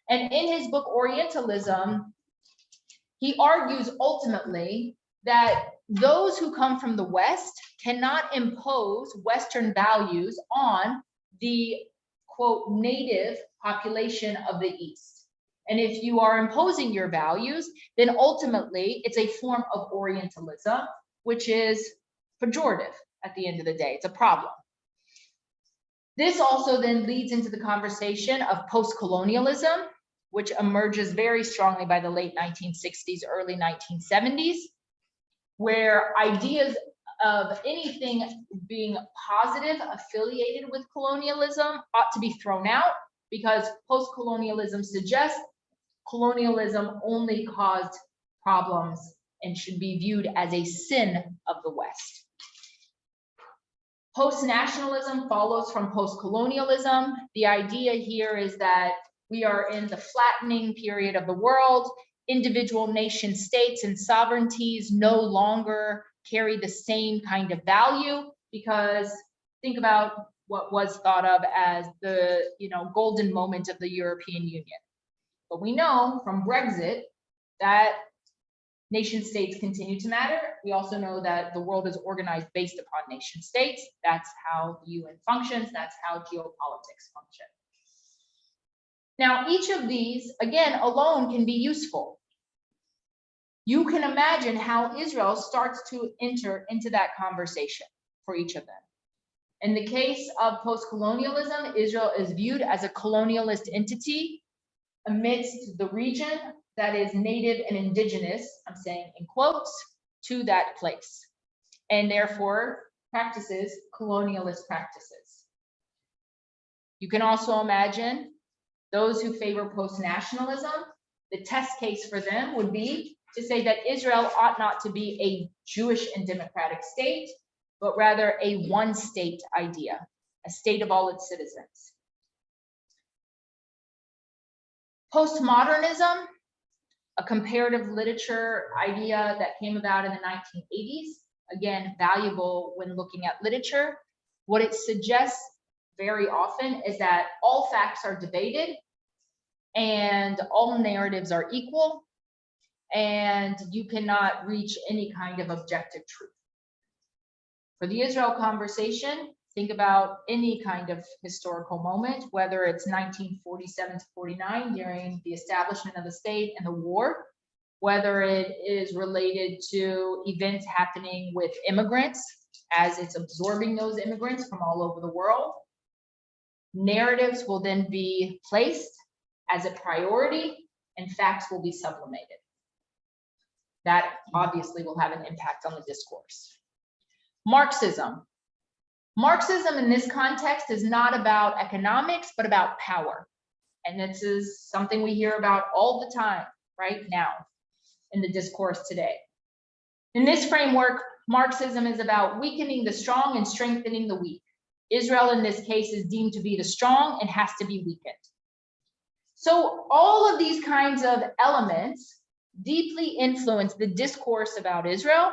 And in his book, Orientalism, he argues ultimately that those who come from the West cannot impose Western values on the, quote, native population of the East. And if you are imposing your values, then ultimately it's a form of Orientalism, which is pejorative at the end of the day. It's a problem. This also then leads into the conversation of post-colonialism, which emerges very strongly by the late 1960s, early 1970s, where ideas of anything being positive affiliated with colonialism ought to be thrown out, because post-colonialism suggests colonialism only caused problems and should be viewed as a sin of the West. Post-nationalism follows from post-colonialism. The idea here is that we are in the flattening period of the world. Individual nation states and sovereignties no longer carry the same kind of value, because think about what was thought of as the golden moment of the European Union. But we know from Brexit that Nation states continue to matter. We also know that the world is organized based upon nation states. That's how the UN functions. That's how geopolitics function. Now, each of these, again, alone can be useful. You can imagine how Israel starts to enter into that conversation for each of them. In the case of post-colonialism, Israel is viewed as a colonialist entity amidst the region that is native and indigenous, I'm saying in quotes, to that place, and therefore practices colonialist practices. You can also imagine those who favor post-nationalism, the test case for them would be to say that Israel ought not to be a Jewish and democratic state, but rather a one-state idea, a state of all its citizens. Postmodernism, a comparative literature idea that came about in the 1980s, again, valuable when looking at literature. What it suggests very often is that all facts are debated and all narratives are equal, and you cannot reach any kind of objective truth. For the Israel conversation, think about any kind of historical moment, whether it's 1947 to 49 during the establishment of the state and the war, whether it is related to events happening with immigrants as it's absorbing those immigrants from all over the world. Narratives will then be placed as a priority and facts will be sublimated. That obviously will have an impact on the discourse. Marxism. Marxism in this context is not about economics, but about power. And this is something we hear about all the time right now in the discourse today. In this framework, Marxism is about weakening the strong and strengthening the weak. Israel in this case is deemed to be the strong and has to be weakened. So all of these kinds of elements deeply influence the discourse about Israel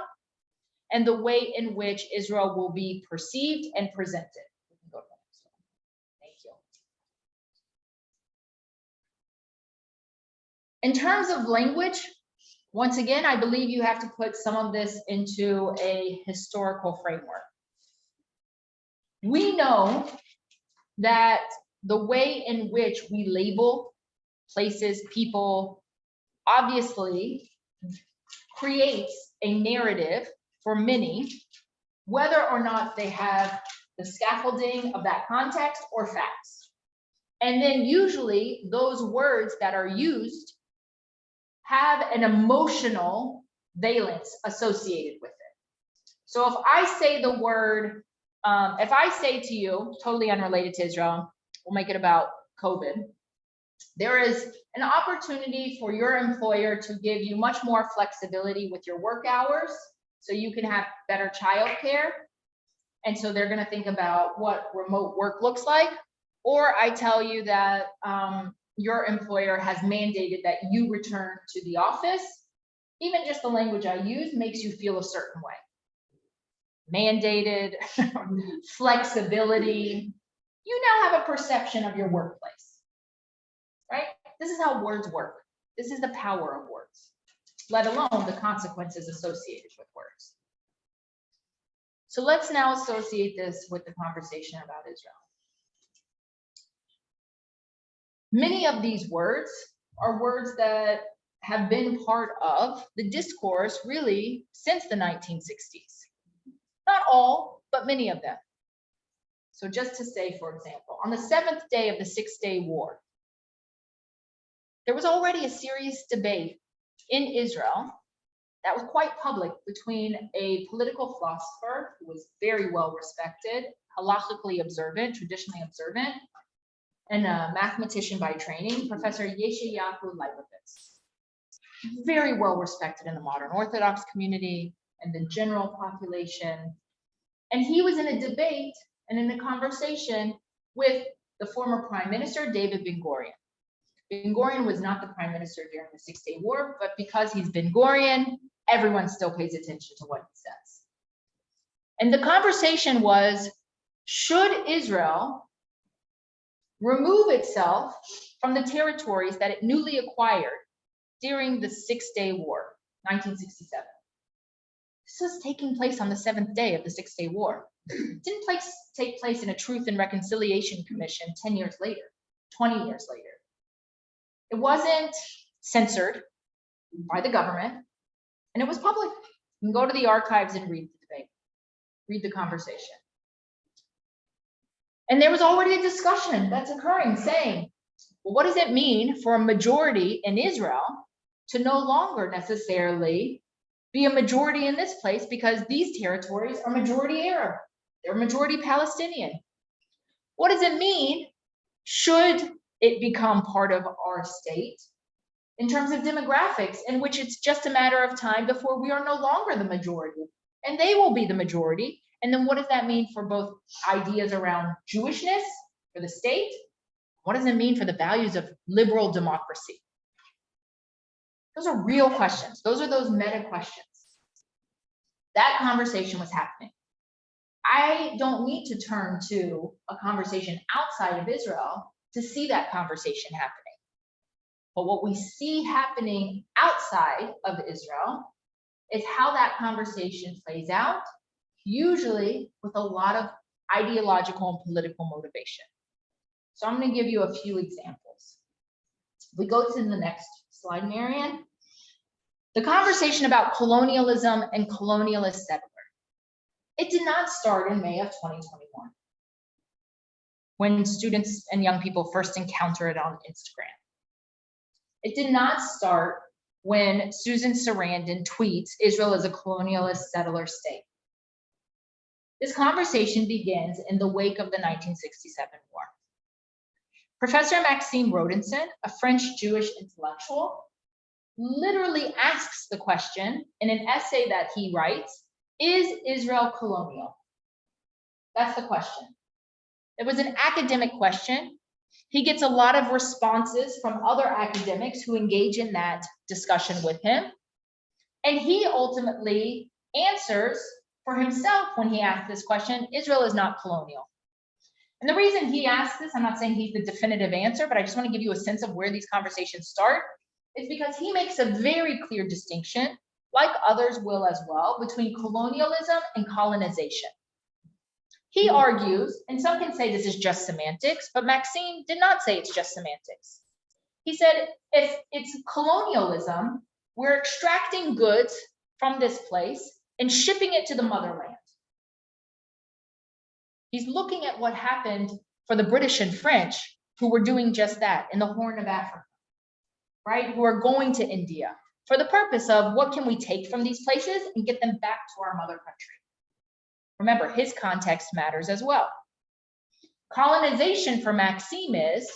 and the way in which Israel will be perceived and presented. We can go to the next one. Thank you. In terms of language, once again, I believe you have to put some of this into a historical framework. We know that the way in which we label places, people, obviously creates a narrative for many, whether or not they have the scaffolding of that context or facts. And then usually those words that are used have an emotional valence associated with it. So if I say the word, if I say to you, totally unrelated to Israel, we'll make it about COVID, there is an opportunity for your employer to give you much more flexibility with your work hours, so you can have better childcare. And so they're going to think about what remote work looks like. Or I tell you that your employer has mandated that you return to the office. Even just the language I use makes you feel a certain way. Mandated, flexibility. You now have a perception of your workplace, right? This is how words work. This is the power of words, let alone the consequences associated with words. So let's now associate this with the conversation about Israel. Many of these words are words that have been part of the discourse really since the 1960s. Not all, but many of them. So just to say, for example, on the 7th day of the 6-Day War, there was already a serious debate in Israel that was quite public between a political philosopher who was very well respected, halakhically observant, traditionally observant, and a mathematician by training, Professor Yeshayahu Leibovitz. Very well respected in the modern Orthodox community and the general population. And he was in a debate and in a conversation with the former Prime Minister, David Ben-Gurion. Ben-Gurion was not the prime minister during the 6-Day War, but because he's Ben-Gurion, everyone still pays attention to what he says. And the conversation was, should Israel remove itself from the territories that it newly acquired during the 6-Day War? 1967. This was taking place on the 7th day of the 6-Day War. It didn't take place in a Truth and Reconciliation Commission 10 years later, 20 years later. It wasn't censored by the government, and it was public. You can go to the archives and read the debate, read the conversation. And there was already a discussion that's occurring saying, well, what does it mean for a majority in Israel to no longer necessarily be a majority in this place, because these territories are majority Arab, they're majority Palestinian. What does it mean should it become part of our state in terms of demographics, in which it's just a matter of time before we are no longer the majority and they will be the majority? And then what does that mean for both ideas around Jewishness for the state? What does it mean for the values of liberal democracy? Those are real questions. Those are those meta questions. That conversation was happening. I don't need to turn to a conversation outside of Israel to see that conversation happening. But what we see happening outside of Israel is how that conversation plays out, usually with a lot of ideological and political motivation. So I'm going to give you a few examples. If we go to the next slide, Marianne. The conversation about colonialism and colonialist settler. It did not start in May of 2021, when students and young people first encounter it on Instagram. It did not start when Susan Sarandon tweets, Israel is a colonialist settler state. This conversation begins in the wake of the 1967 war. Professor Maxime Rodinson, a French Jewish intellectual, literally asks the question in an essay that he writes, is Israel colonial? That's the question. It was an academic question. He gets a lot of responses from other academics who engage in that discussion with him. And he ultimately answers for himself when he asks this question, Israel is not colonial. And the reason he asks this, I'm not saying he's the definitive answer, but I just want to give you a sense of where these conversations start, is because he makes a very clear distinction, like others will as well, between colonialism and colonization. He argues, and some can say this is just semantics, but Maxime did not say it's just semantics. He said, if it's colonialism, we're extracting goods from this place and shipping it to the motherland. He's looking at what happened for the British and French, who were doing just that in the Horn of Africa, right? Who are going to India for the purpose of what can we take from these places and get them back to our mother country. Remember, his context matters as well. Colonization for Maxime is,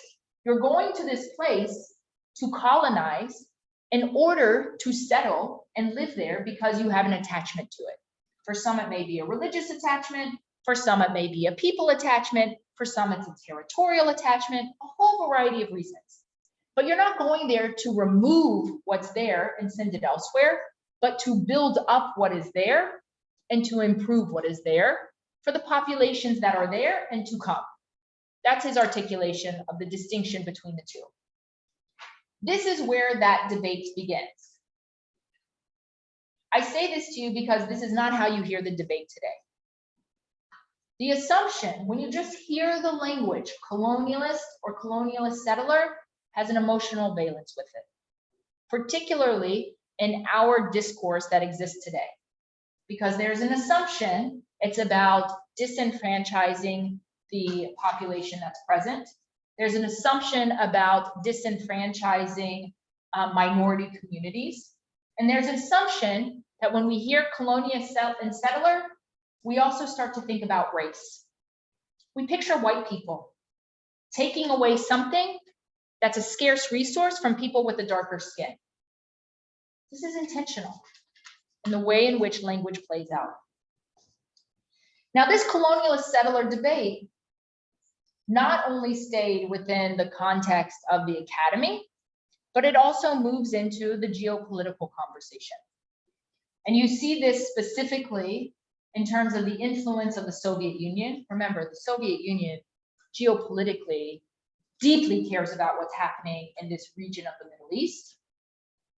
you're going to this place to colonize in order to settle and live there because you have an attachment to it. For some, it may be a religious attachment. For some, it may be a people attachment. For some, it's a territorial attachment, a whole variety of reasons. But you're not going there to remove what's there and send it elsewhere, but to build up what is there and to improve what is there for the populations that are there and to come. That's his articulation of the distinction between the two. This is where that debate begins. I say this to you because this is not how you hear the debate today. The assumption, when you just hear the language, colonialist or colonialist settler, has an emotional valence with it, particularly in our discourse that exists today. Because there's an assumption it's about disenfranchising the population that's present. There's an assumption about disenfranchising minority communities. And there's an assumption that when we hear colonialist and settler, we also start to think about race. We picture white people taking away something that's a scarce resource from people with a darker skin. This is intentional in the way in which language plays out. Now, this colonialist settler debate not only stayed within the context of the academy, but it also moves into the geopolitical conversation. And you see this specifically in terms of the influence of the Soviet Union. Remember, the Soviet Union geopolitically deeply cares about what's happening in this region of the Middle East.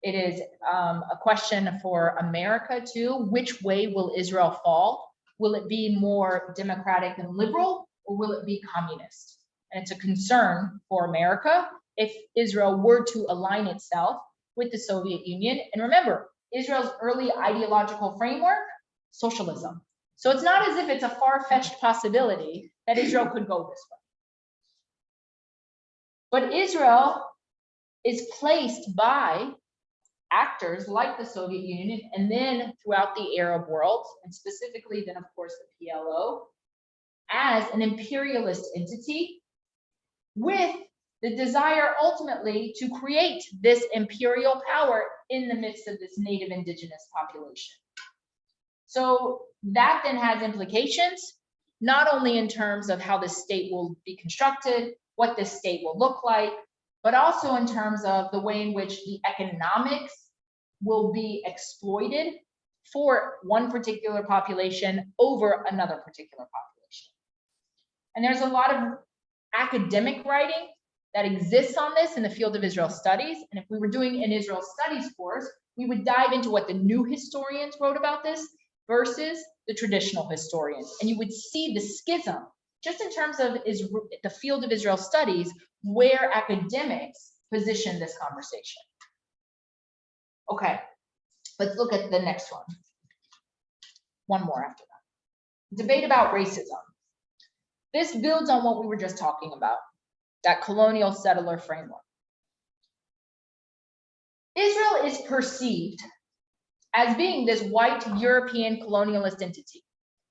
It is a question for America too. Which way will Israel fall? Will it be more democratic and liberal, or will it be communist? And it's a concern for America if Israel were to align itself with the Soviet Union. And remember, Israel's early ideological framework, socialism. So it's not as if it's a far-fetched possibility that Israel could go this way. But Israel is placed by actors like the Soviet Union and then throughout the Arab world, and specifically then of course the PLO, as an imperialist entity with the desire ultimately to create this imperial power in the midst of this native indigenous population. So that then has implications, not only in terms of how the state will be constructed, what this state will look like, but also in terms of the way in which the economics will be exploited for one particular population over another particular population. And there's a lot of academic writing that exists on this in the field of Israel studies. And if we were doing an Israel studies course, we would dive into what the new historians wrote about this versus the traditional historians. And you would see the schism, just in terms of the field of Israel studies, where academics position this conversation. Okay, let's look at the next one. One more after that. Debate about racism. This builds on what we were just talking about, that colonial settler framework. Israel is perceived as being this white European colonialist entity.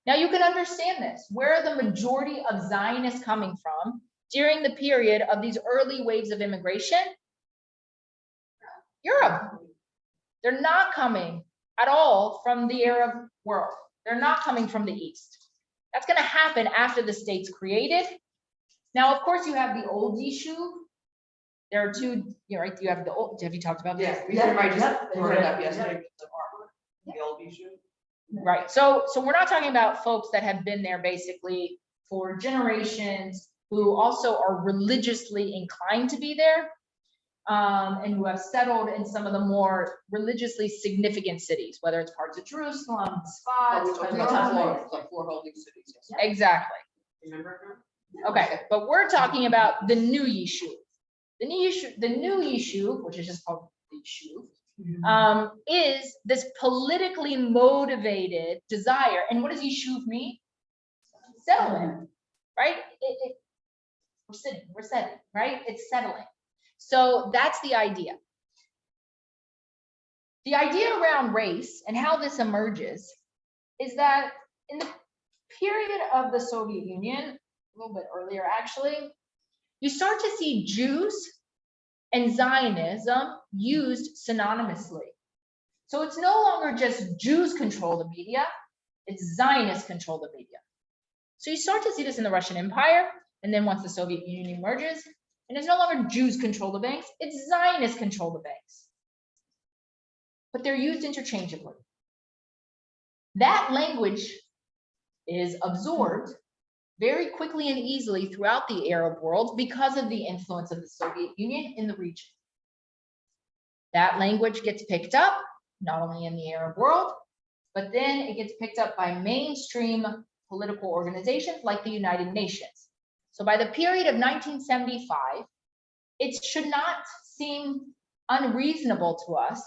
Now you can understand this. Where are the majority of Zionists coming from during the period of these early waves of immigration? Europe. They're not coming at all from the Arab world. They're not coming from the East. That's going to happen after the state's created. Now, of course, you have the old Yishuv. There are two, right? You have the old, have you talked about this? Yeah, we just brought it up yesterday, the harbor, the old issue. Right. So we're not talking about folks that have been there basically for generations, who also are religiously inclined to be there, and who have settled in some of the more religiously significant cities, whether it's parts of Jerusalem, Sfat, Like four holy cities. Yes. exactly. Remember? Okay, but we're talking about the new Yishuv. The new Yishuv, which is just called the Yishuv, is this politically motivated desire. And what does Yishuv mean? Settlement, right? We're setting, right? It's settling. So that's the idea. The idea around race and how this emerges is that in the period of the Soviet Union, a little bit earlier actually, you start to see Jews and Zionism used synonymously. So it's no longer just Jews control the media, it's Zionists control the media. So you start to see this in the Russian Empire, and then once the Soviet Union emerges, and it's no longer Jews control the banks, it's Zionists control the banks. But they're used interchangeably. That language is absorbed very quickly and easily throughout the Arab world because of the influence of the Soviet Union in the region. That language gets picked up, not only in the Arab world, but then it gets picked up by mainstream political organizations like the United Nations. So by the period of 1975, it should not seem unreasonable to us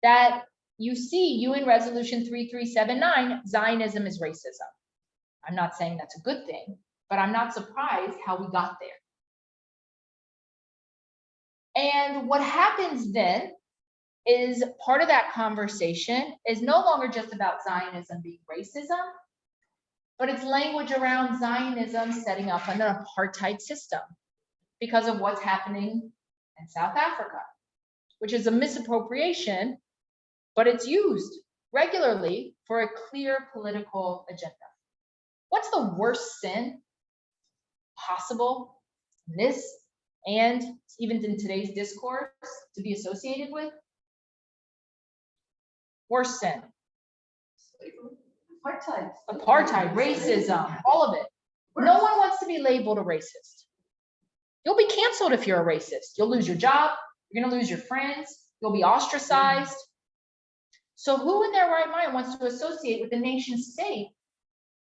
that you see UN Resolution 3379, Zionism is racism. I'm not saying that's a good thing, but I'm not surprised how we got there. And what happens then is part of that conversation is no longer just about Zionism being racism, but it's language around Zionism setting up an apartheid system because of what's happening in South Africa, which is a misappropriation, but it's used regularly for a clear political agenda. What's the worst sin possible in this and even in today's discourse to be associated with? Worst sin. Apartheid, racism, all of it. No one wants to be labeled a racist. You'll be canceled if you're a racist. You'll lose your job, you're gonna lose your friends, You'll be ostracized. So who in their right mind wants to associate with a nation state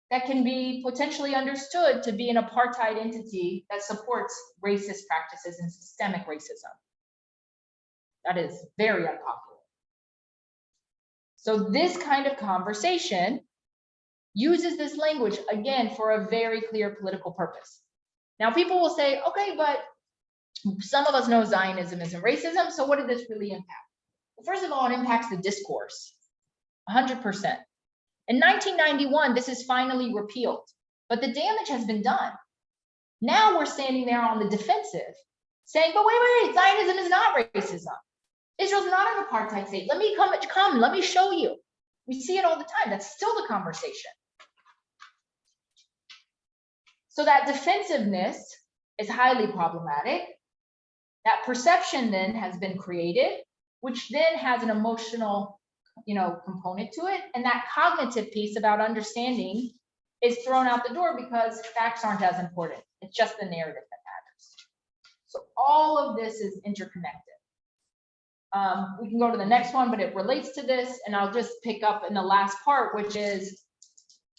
that can be potentially understood to be an apartheid entity that supports racist practices and systemic racism? That is very unpopular. So this kind of conversation uses this language, again, for a very clear political purpose. Now, people will say, okay, but some of us know Zionism isn't racism, so what did this really impact? Well, first of all, it impacts the discourse, 100%. In 1991, this is finally repealed, but the damage has been done. Now we're standing there on the defensive, saying, but wait, Zionism is not racism. Israel's not an apartheid state. Let me come, let me show you. We see it all the time. That's still the conversation. So that defensiveness is highly problematic. That perception then has been created, which then has an emotional, component to it. And that cognitive piece about understanding is thrown out the door because facts aren't as important. It's just the narrative that matters. So all of this is interconnected. We can go to the next one, but it relates to this, and I'll just pick up in the last part, which is,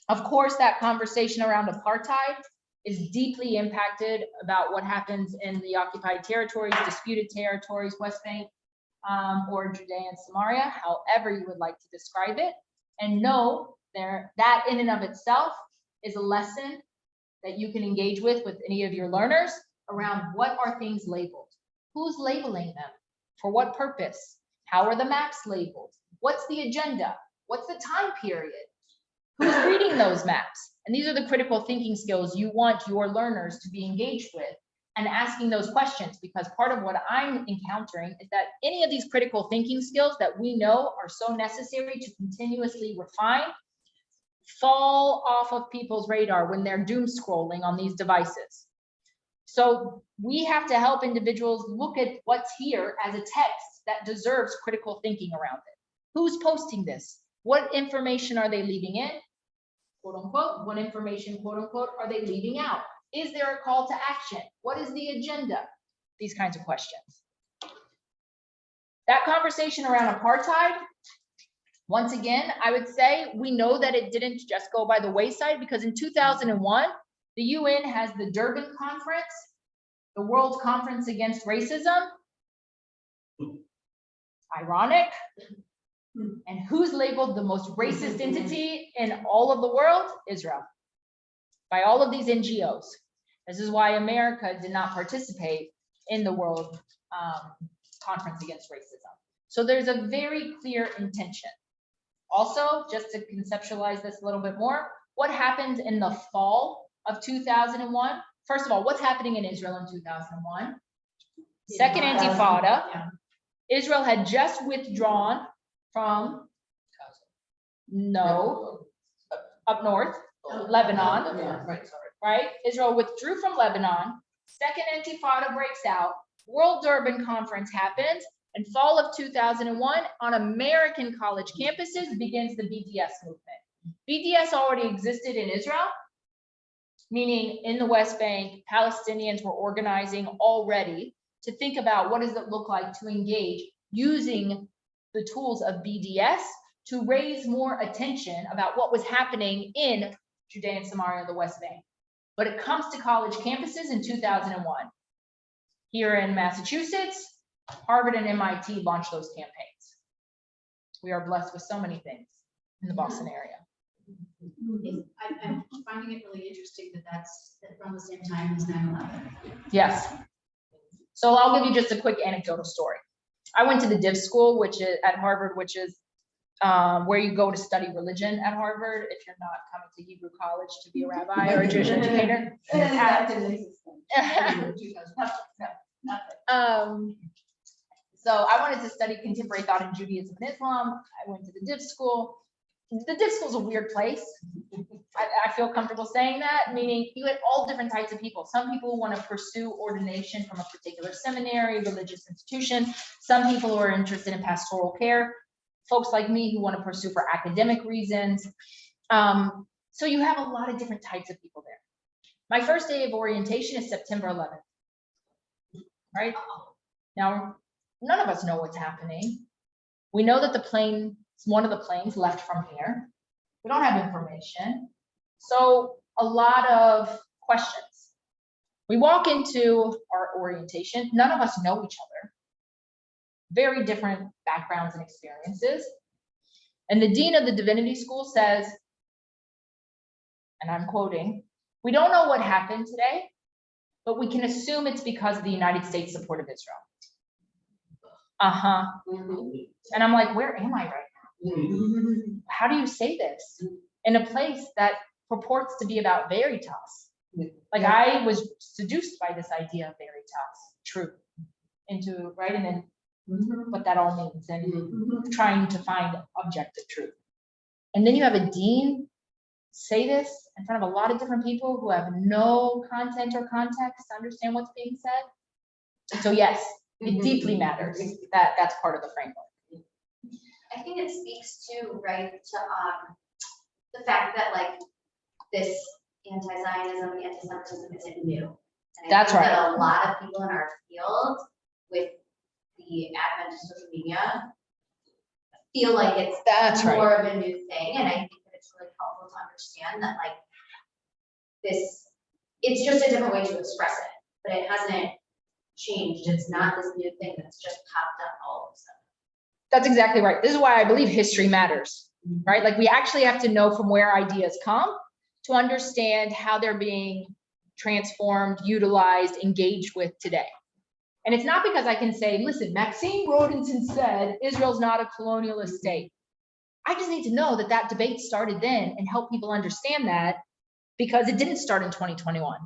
of course, that conversation around apartheid is deeply impacted about what happens in the occupied territories, disputed territories, West Bank, or Judea and Samaria, however you would like to describe it. And know that in and of itself is a lesson that you can engage with any of your learners around what are things labeled, who's labeling them, for what purpose, how are the maps labeled, what's the agenda, what's the time period, who's reading those maps. And these are the critical thinking skills you want your learners to be engaged with and asking those questions, because part of what I'm encountering is that any of these critical thinking skills that we know are so necessary to continuously refine fall off of people's radar when they're doom scrolling on these devices. So we have to help individuals look at what's here as a text that deserves critical thinking around it. Who's posting this? What information are they leaving in, quote unquote? What information, quote unquote, are they leaving out? Is there a call to action? What is the agenda? These kinds of questions. That conversation around apartheid, once again, I would say we know that it didn't just go by the wayside, because in 2001, the UN has the Durban Conference, the World Conference Against Racism. Ironic. And who's labeled the most racist entity in all of the world? Israel. By all of these NGOs. This is why America did not participate in the World Conference Against Racism. So there's a very clear intention. Also, just to conceptualize this a little bit more, what happened in the fall of 2001? First of all, what's happening in Israel in 2001? Second Intifada. Yeah. Israel had just withdrawn from, up north, Lebanon, Right, sorry. right? Israel withdrew from Lebanon. Second Intifada breaks out. World Durban Conference happens. And fall of 2001, on American college campuses begins the BDS movement. BDS already existed in Israel, meaning in the West Bank, Palestinians were organizing already to think about what does it look like to engage using the tools of BDS to raise more attention about what was happening in Judea and Samaria, the West Bank. But it comes to college campuses in 2001. Here in Massachusetts, Harvard and MIT launched those campaigns. We are blessed with so many things in the Boston area. I'm finding it really interesting that that's around the same time as 9/11. Yes. So I'll give you just a quick anecdotal story. I went to the Div School, which is at Harvard, which is where you go to study religion at Harvard if you're not coming to Hebrew College to be a rabbi or a Jewish educator. So I wanted to study contemporary thought in Judaism and Islam. I went to the Div School. The Div School is a weird place. I feel comfortable saying that, meaning you had all different types of people. Some people who want to pursue ordination from a particular seminary, religious institution. Some people who are interested in pastoral care. Folks like me who want to pursue for academic reasons. So you have a lot of different types of people there. My first day of orientation is September 11th, right? Now, none of us know what's happening. We know that one of the planes left from here. We don't have information. So a lot of questions. We walk into our orientation, none of us know each other. Very different backgrounds and experiences. And the dean of the divinity school says, and I'm quoting, "We don't know what happened today, but we can assume it's because of the United States' support of Israel." And I'm like, where am I right now? How do you say this in a place that purports to be about veritas? Like, I was seduced by this idea of veritas, truth, into, right, and then what that all means, and trying to find objective truth. And then you have a dean say this in front of a lot of different people who have no content or context to understand what's being said. So yes, it deeply matters that that's part of the framework. I think it speaks to, right, to the fact that like this anti-Zionism, anti-Semitism isn't new. And I That's think right. that a lot of people in our field with the advent of social media feel like it's That's right. more of a new thing. And I think that it's really helpful to understand that like it's just a different way to express it, but it hasn't changed. It's not this new thing that's just popped up all of a sudden. That's exactly right. This is why I believe history matters, right? Like, we actually have to know from where ideas come to understand how they're being transformed, utilized, engaged with today. And it's not because I can say, listen, Maxine Rodinson said Israel's not a colonialist state. I just need to know that that debate started then and help people understand that, because it didn't start in 2021.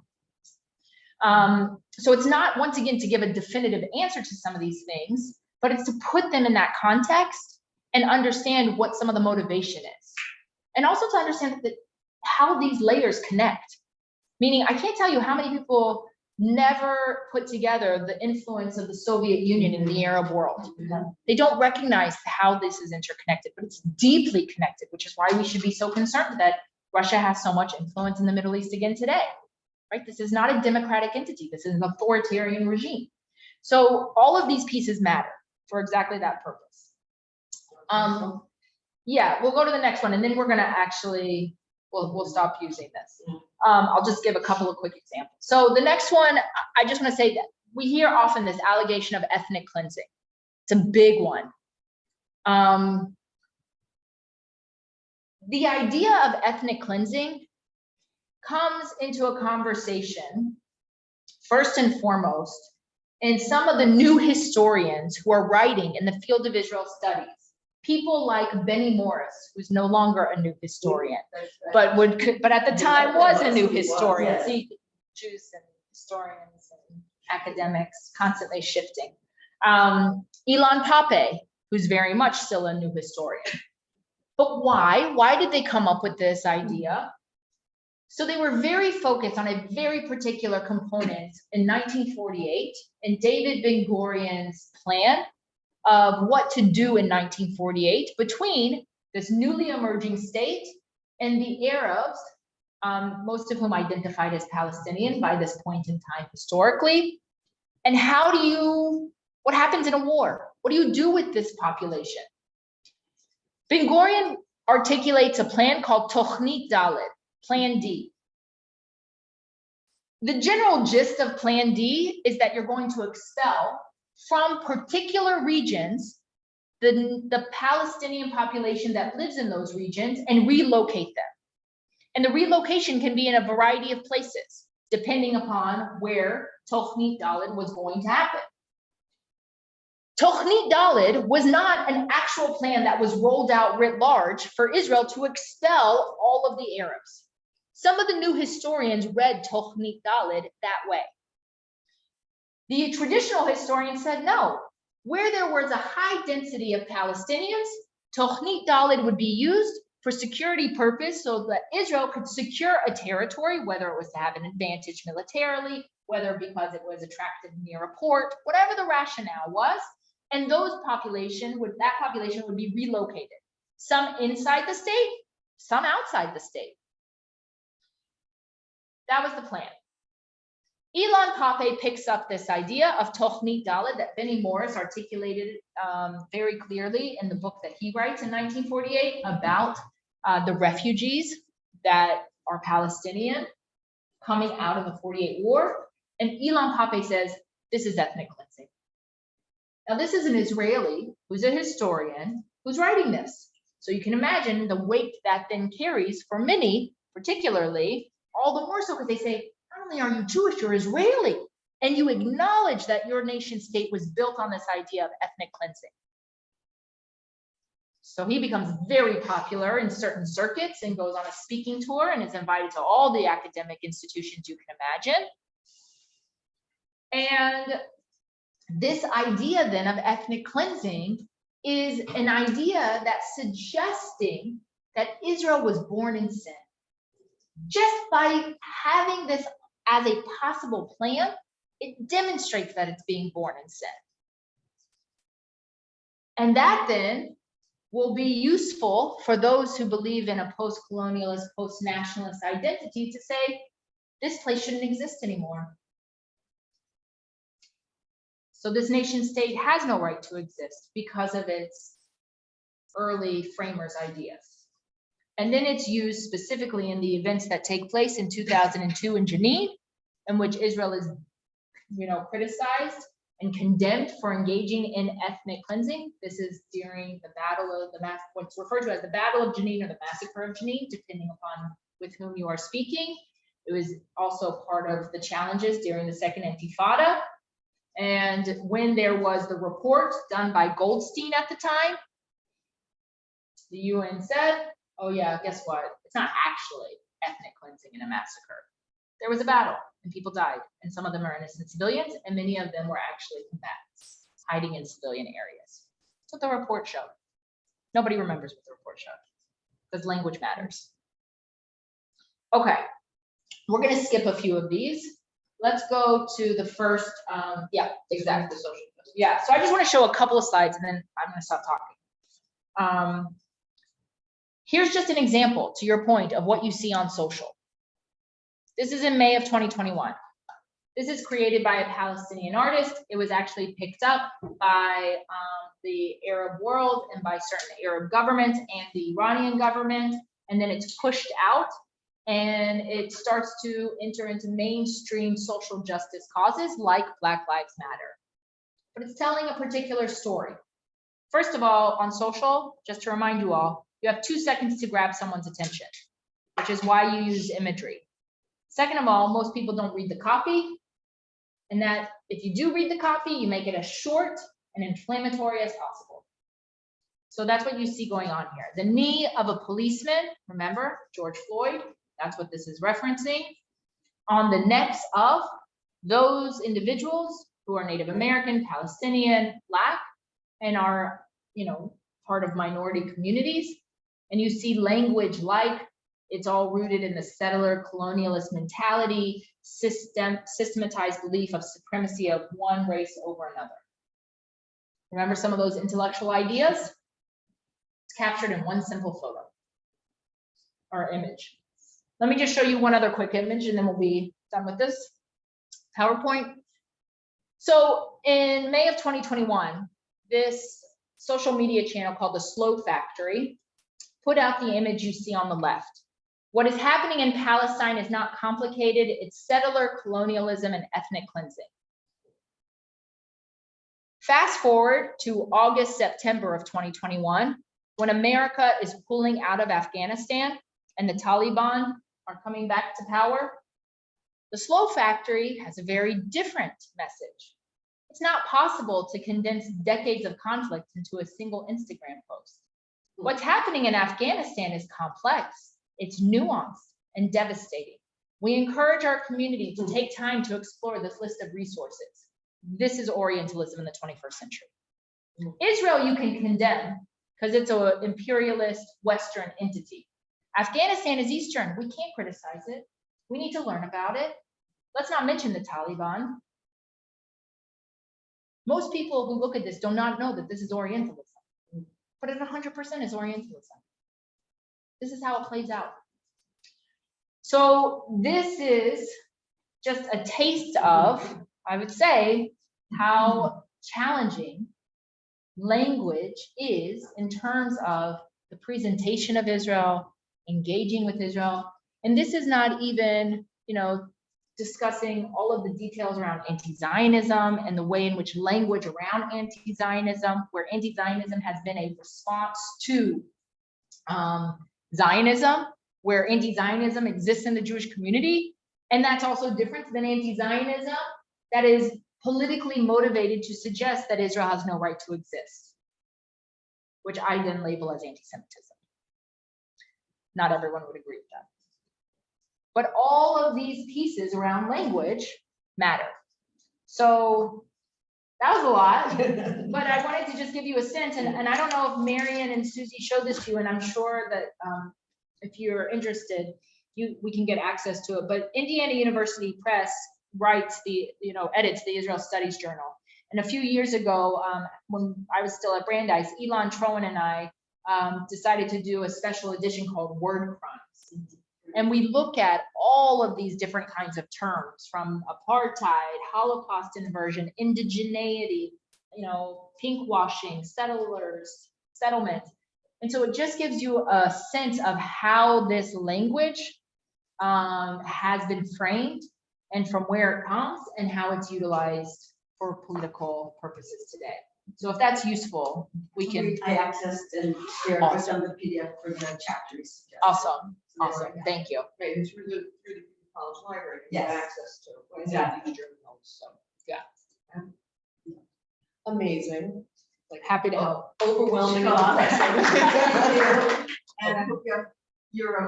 So it's not, once again, to give a definitive answer to some of these things, but it's to put them in that context and understand what some of the motivation is. And also to understand that how these layers connect. Meaning, I can't tell you how many people never put together the influence of the Soviet Union in the Arab world. They don't recognize how this is interconnected, but it's deeply connected, which is why we should be so concerned that Russia has so much influence in the Middle East again today, right? This is not a democratic entity. This is an authoritarian regime. So all of these pieces matter for exactly that purpose. Yeah, we'll go to the next one, and then we're gonna actually, we'll stop using this. I'll just give a couple of quick examples. So the next one, I just want to say that we hear often this allegation of ethnic cleansing. It's a big one. The idea of ethnic cleansing comes into a conversation, first and foremost, in some of the new historians who are writing in the field of Israel studies. People like Benny Morris, who's no longer a new historian, but at the time was a new historian. See, Jews and historians and academics constantly shifting. Ilan Pape, who's very much still a new historian. But why? Why did they come up with this idea? So they were very focused on a very particular component in 1948 in David Ben-Gurion's plan of what to do in 1948 between this newly emerging state and the Arabs, most of whom identified as Palestinian by this point in time historically. And what happens in a war? What do you do with this population? Ben-Gurion articulates a plan called Tochnit Dalet, Plan D. The general gist of Plan D is that you're going to expel from particular regions the Palestinian population that lives in those regions and relocate them. And the relocation can be in a variety of places, depending upon where Tochnit Dalet was going to happen. Tochnit Dalet was not an actual plan that was rolled out writ large for Israel to expel all of the Arabs. Some of the new historians read Tochnit Dalet that way. The traditional historian said no. Where there was a high density of Palestinians, Tochnit Dalet would be used for security purpose so that Israel could secure a territory, whether it was to have an advantage militarily, whether because it was attractive near a port, whatever the rationale was. And that population would be relocated. Some inside the state, some outside the state. That was the plan. Ilan Pappé picks up this idea of Tochni Dalet that Benny Morris articulated very clearly in the book that he writes in 1948 about the refugees that are Palestinian coming out of the 48 war. And Ilan Pappé says, this is ethnic cleansing. Now, this is an Israeli who's a historian who's writing this. So you can imagine the weight that then carries for many, particularly, all the more so because they say, not only are you Jewish, you're Israeli, and you acknowledge that your nation state was built on this idea of ethnic cleansing. So he becomes very popular in certain circuits and goes on a speaking tour and is invited to all the academic institutions you can imagine. And this idea then of ethnic cleansing is an idea that's suggesting that Israel was born in sin. Just by having this as a possible plan, it demonstrates that it's being born in sin. And that then will be useful for those who believe in a post-colonialist, post-nationalist identity to say, this place shouldn't exist anymore. So this nation state has no right to exist because of its early framers' ideas. And then it's used specifically in the events that take place in 2002 in Jenin, in which Israel is, criticized and condemned for engaging in ethnic cleansing. This is during the battle of what's referred to as the Battle of Jenin or the Massacre of Jenin, depending upon with whom you are speaking. It was also part of the challenges during the Second Intifada. And when there was the report done by Goldstein at the time, the UN said, oh yeah, guess what? It's not actually ethnic cleansing and a massacre. There was a battle and people died, and some of them are innocent civilians, and many of them were actually combatants hiding in civilian areas. That's what the report showed. Nobody remembers what the report showed because language matters. Okay, we're going to skip a few of these. Let's go to the first, yeah, exactly. Social justice. Yeah, so I just want to show a couple of slides and then I'm going to stop talking. Here's just an example, to your point, of what you see on social. This is in May of 2021. This is created by a Palestinian artist. It was actually picked up by the Arab world and by certain Arab governments and the Iranian government, and then it's pushed out and it starts to enter into mainstream social justice causes like Black Lives Matter. But it's telling a particular story. First of all, on social, just to remind you all, you have 2 seconds to grab someone's attention, which is why you use imagery. Second of all, most people don't read the copy, and that if you do read the copy, you make it as short and inflammatory as possible. So that's what you see going on here. The knee of a policeman, remember, George Floyd, that's what this is referencing, on the necks of those individuals who are Native American, Palestinian, Black, and are, part of minority communities. And you see language like it's all rooted in the settler colonialist mentality, systematized belief of supremacy of one race over another. Remember some of those intellectual ideas? It's captured in one simple photo or image. Let me just show you one other quick image and then we'll be done with this PowerPoint. So in May of 2021, this social media channel called the Slow Factory put out the image you see on the left. What is happening in Palestine is not complicated. It's settler colonialism and ethnic cleansing. Fast forward to August, September of 2021, when America is pulling out of Afghanistan and the Taliban are coming back to power. The Slow Factory has a very different message. It's not possible to condense decades of conflict into a single Instagram post. What's happening in Afghanistan is complex, it's nuanced and devastating. We encourage our community to take time to explore this list of resources. This is Orientalism in the 21st century. Israel you can condemn because it's an imperialist Western entity. Afghanistan is Eastern, we can't criticize it. We need to learn about it. Let's not mention the Taliban. Most people who look at this do not know that this is Orientalism, but it 100% is Orientalism. This is how it plays out. So this is just a taste of, I would say, how challenging language is in terms of the presentation of Israel, engaging with Israel. And this is not even, discussing all of the details around anti-Zionism and the way in which language around anti-Zionism, where anti-Zionism has been a response to Zionism, where anti-Zionism exists in the Jewish community. And that's also different than anti-Zionism that is politically motivated to suggest that Israel has no right to exist, which I then label as anti-Semitism. Not everyone would agree with that. But all of these pieces around language matter. So that was a lot, but I wanted to just give you a sense, and I don't know if Marion and Susie showed this to you, and I'm sure that if you're interested, we can get access to it. But Indiana University Press writes edits the Israel Studies Journal. And a few years ago, when I was still at Brandeis, Elon Troen and I decided to do a special edition called Word Crimes. And we look at all of these different kinds of terms, from apartheid, Holocaust inversion, indigeneity, pinkwashing, settlers, settlements. And so it just gives you a sense of how this language has been framed and from where it comes and how it's utilized for political purposes today. So if that's useful, we can. I accessed and shared with them the PDF for the chapters. Awesome, awesome, thank you. Right, and through the college library, you have Yes. access to. Exactly. Journals, so. Yeah. Amazing. Like, Happy to help. Overwhelming. Sure. impressive. And I hope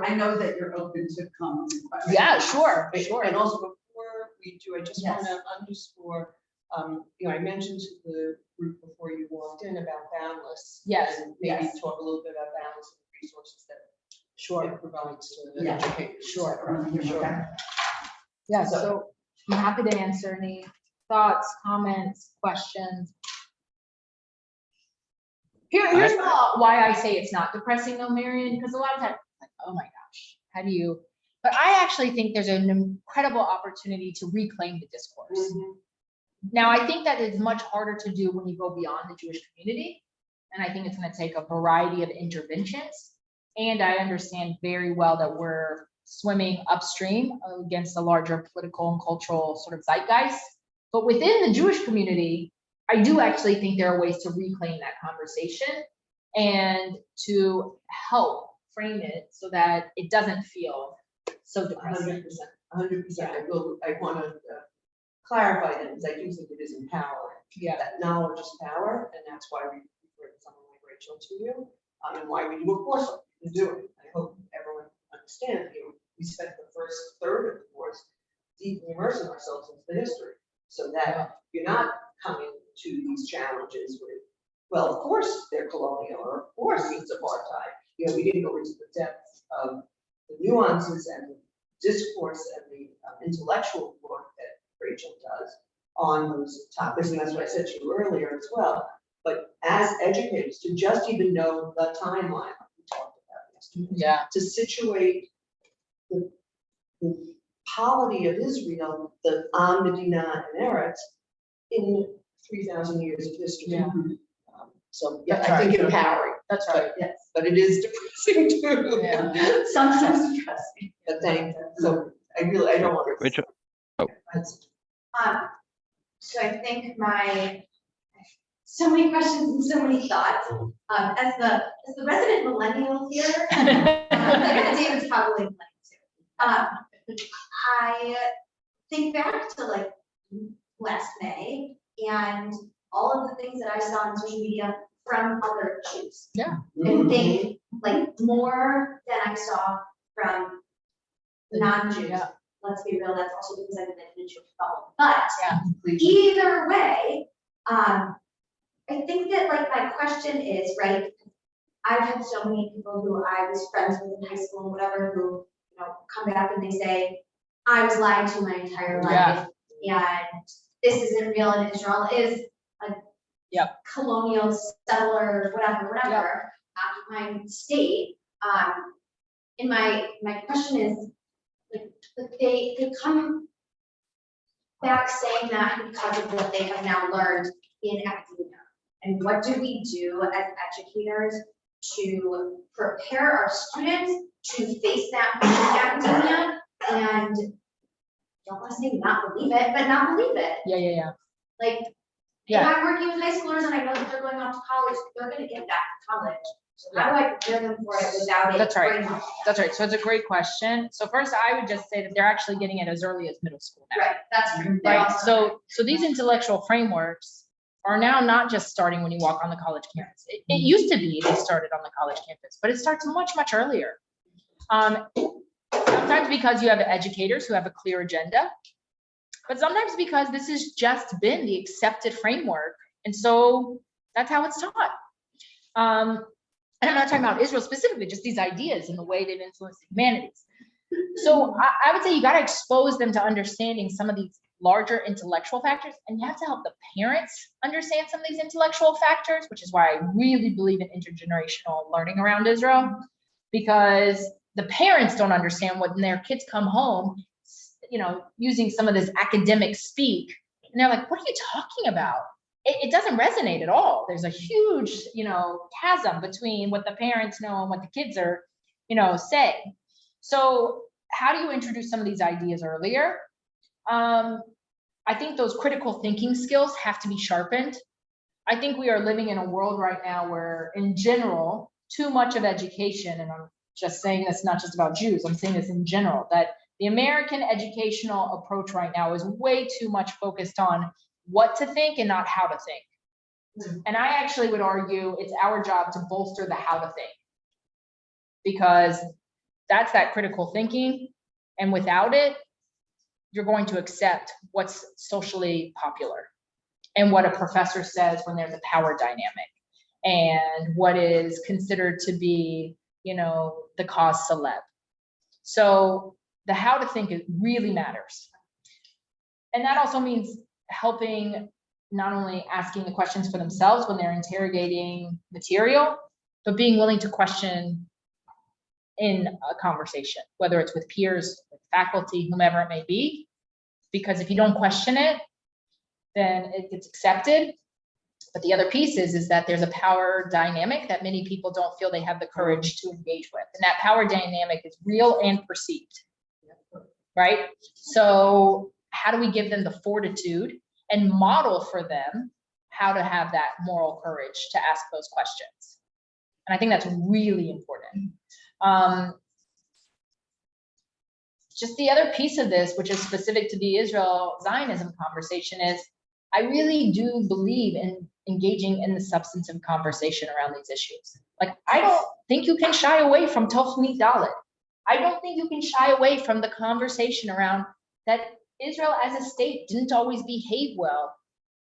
I know that you're open to comments and questions. Yeah, sure, sure. And also before we do, I just Yes. want to underscore, I mentioned to the group before you walked in about Boundless. Yes, And maybe yes. talk a little bit about Boundless and the resources that Sure, it provides to the Yeah. educators. Sure. Sure. yeah, so I'm happy to answer any thoughts, comments, questions. Here's why I say it's not depressing though, Marion, because a lot of times, like, oh my gosh, how do you, but I actually think there's an incredible opportunity to reclaim the discourse. Now, I think that is much harder to do when you go beyond the Jewish community. And I think it's going to take a variety of interventions. And I understand very well that we're swimming upstream against a larger political and cultural sort of zeitgeist. But within the Jewish community, I do actually think there are ways to reclaim that conversation and to help frame it so that it doesn't feel so depressing. 100%. I want to clarify that, because I do think it is empowering. Yeah. That knowledge is power, and that's why we refer someone like Rachel to you, and why we do a course to do it. I hope everyone understands. We spent the first third of the course deeply immersing ourselves into the history, so that you're not coming to these challenges with, well, of course they're colonial, or of course it's apartheid. We didn't go into the depth of the nuances and the discourse and the intellectual work that Rachel does on those topics, and that's what I said to you earlier as well. But as educators, to just even know the timeline like we talked about yesterday, Yeah. to situate the polity of Israel, the Medina and Eretz, in 3,000 years of history. Yeah. So That's I think right. empowering, That's right. Yes. but it is depressing too. Yeah. Sometimes depressing. But thank you. So I don't want to. Rachel, So I think so many questions and so many thoughts. As the resident millennial here, David's probably a millennial too. I think back to like last May and all of the things that I saw on social media from other Jews. Yeah. And think like more than I saw from non-Jews. Yeah. Let's be real, that's also because I've been in a Jewish bubble. But Yeah. either way, I think that like my question is, right, I've had so many people who I was friends with in high school and whatever, who, come back and they say, I was lied to my entire life. Yeah. And this isn't real, and Israel is a colonial settler, whatever, occupying state. And my question is, like they come back saying that because of what they have now learned in academia. And what do we do as educators to prepare our students to face that in academia and don't want to say not believe it, but not believe it. Yeah. Like, if I'm working with high schoolers and I know that they're going off to college, they're gonna get that in college. So how do I prepare them for it without it? That's right. brainwashing? That's right. So it's a great question. So first, I would just say that they're actually getting it as early as middle school now. Right, that's true. They Right, also- so these intellectual frameworks are now not just starting when you walk on the college campus. It used to be they started on the college campus, but it starts much, much earlier. Sometimes because you have educators who have a clear agenda, but sometimes because this has just been the accepted framework, and so that's how it's taught. And I'm not talking about Israel specifically, just these ideas and the way they've influenced the humanities. So I would say you got to expose them to understanding some of these larger intellectual factors, and you have to help the parents understand some of these intellectual factors, which is why I really believe in intergenerational learning around Israel, because the parents don't understand when their kids come home, you know, using some of this academic speak, and they're like, what are you talking about? It doesn't resonate at all. There's a huge, you know, chasm between what the parents know and what the kids are, you know, saying. So how do you introduce some of these ideas earlier? I think those critical thinking skills have to be sharpened. I think we are living in a world right now where, in general, too much of education, and I'm just saying this not just about Jews, I'm saying this in general, that the American educational approach right now is way too much focused on what to think and not how to think. And I actually would argue it's our job to bolster the how to think, because that's that critical thinking. And without it, you're going to accept what's socially popular and what a professor says when there's a power dynamic and what is considered to be, you know, the cause celeb. So the how to think it really matters. And that also means helping, not only asking the questions for themselves when they're interrogating material, but being willing to question in a conversation, whether it's with peers, with faculty, whomever it may be. Because if you don't question it, then it gets accepted. But the other piece is that there's a power dynamic that many people don't feel they have the courage to engage with. And that power dynamic is real and perceived, right? So how do we give them the fortitude and model for them how to have that moral courage to ask those questions? And I think that's really important. Just the other piece of this, which is specific to the Israel-Zionism conversation, is I really do believe in engaging in the substantive conversation around these issues. Like, I don't think you can shy away from Tochnit Dalet. I don't think you can shy away from the conversation around that Israel as a state didn't always behave well.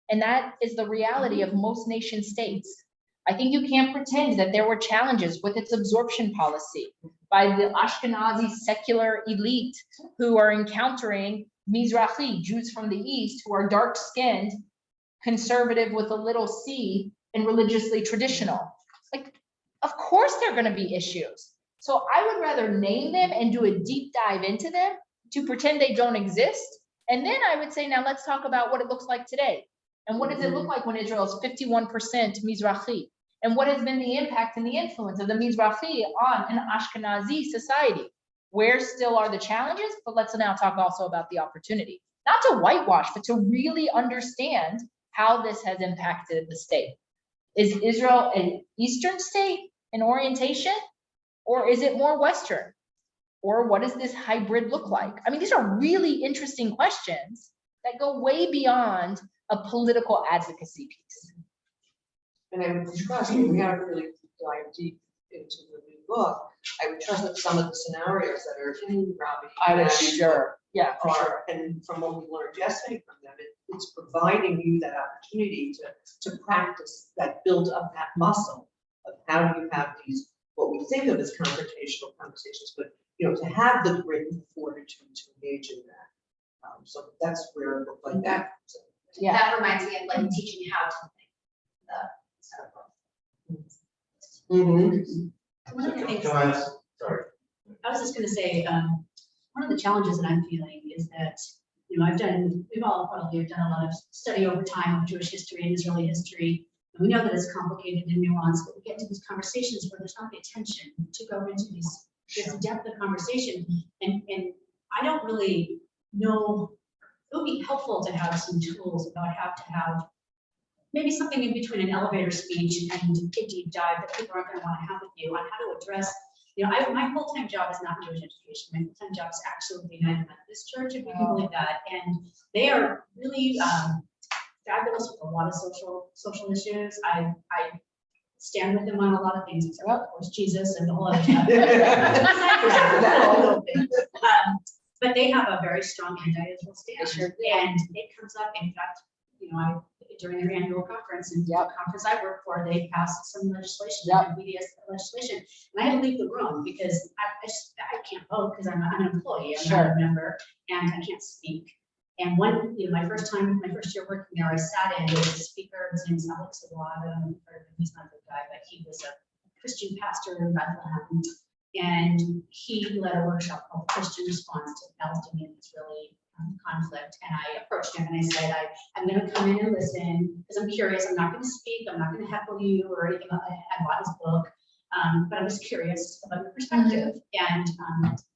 And that is the reality of most nation states. I think you can't pretend that there were challenges with its absorption policy by the Ashkenazi secular elite who are encountering Mizrahi, Jews from the East, who are dark-skinned, conservative with a little c, and religiously traditional. Like, of course there are going to be issues. So I would rather name them and do a deep dive into them to pretend they don't exist. And then I would say, now let's talk about what it looks like today. And what does it look like when Israel is 51% Mizrahi? And what has been the impact and the influence of the Mizrahi on an Ashkenazi society? Where still are the challenges? But let's now talk also about the opportunity. Not to whitewash, but to really understand how this has impacted the state. Is Israel an Eastern state in orientation? Or is it more Western? Or what does this hybrid look like? I mean, these are really interesting questions that go way beyond a political advocacy piece. And I would trust, we haven't really dived deep into the new book, I would trust that some of the scenarios that are in Robbie. I would sure, yeah, for sure. Are, and from what we learned yesterday from them, it's providing you that opportunity to practice that, build up that muscle of how do you have these, what we think of as confrontational conversations, but you know, to have the grit and fortitude to engage in that. So that's where a book like that. So. Yeah. That reminds me of like teaching how to think. One of the things, Go ahead. Sorry. I was just gonna say, one of the challenges that I'm feeling is that you know, we've all probably have done a lot of study over time of Jewish history and Israeli history. And we know that it's complicated and nuanced, but we get to these conversations where there's not the attention to go into this depth of conversation. And I don't really know, it would be helpful to have some tools about how to have maybe something in between an elevator speech and a deep dive that people aren't going to want to have with you on how to address. You know, my full-time job is not Jewish education. My full-time job is actually the United Methodist Church, if you can believe that. And they are really fabulous with a lot of social issues. I stand with them on a lot of things, except of course Jesus and all of that. But they have a very strong anti-Israel stance, and it comes up. In fact, you know, during their annual conference, and the conference I work for, they passed some legislation, BDS legislation, and I had to leave the room because I can't vote because I'm an employee, I'm not a member, and I can't speak. And one, you know, my first year working there, I sat in with a speaker. His name's Alex Awad. I don't know if you've heard of him. He's not a good guy, but he was a Christian pastor in Bethlehem, and he led a workshop called Christian Response to Palestinian-Israeli conflict. And I approached him and I said, I'm going to come in and listen because I'm curious. I'm not going to speak. I'm not going to heckle you or anything. I bought his book, but I was curious about your perspective. And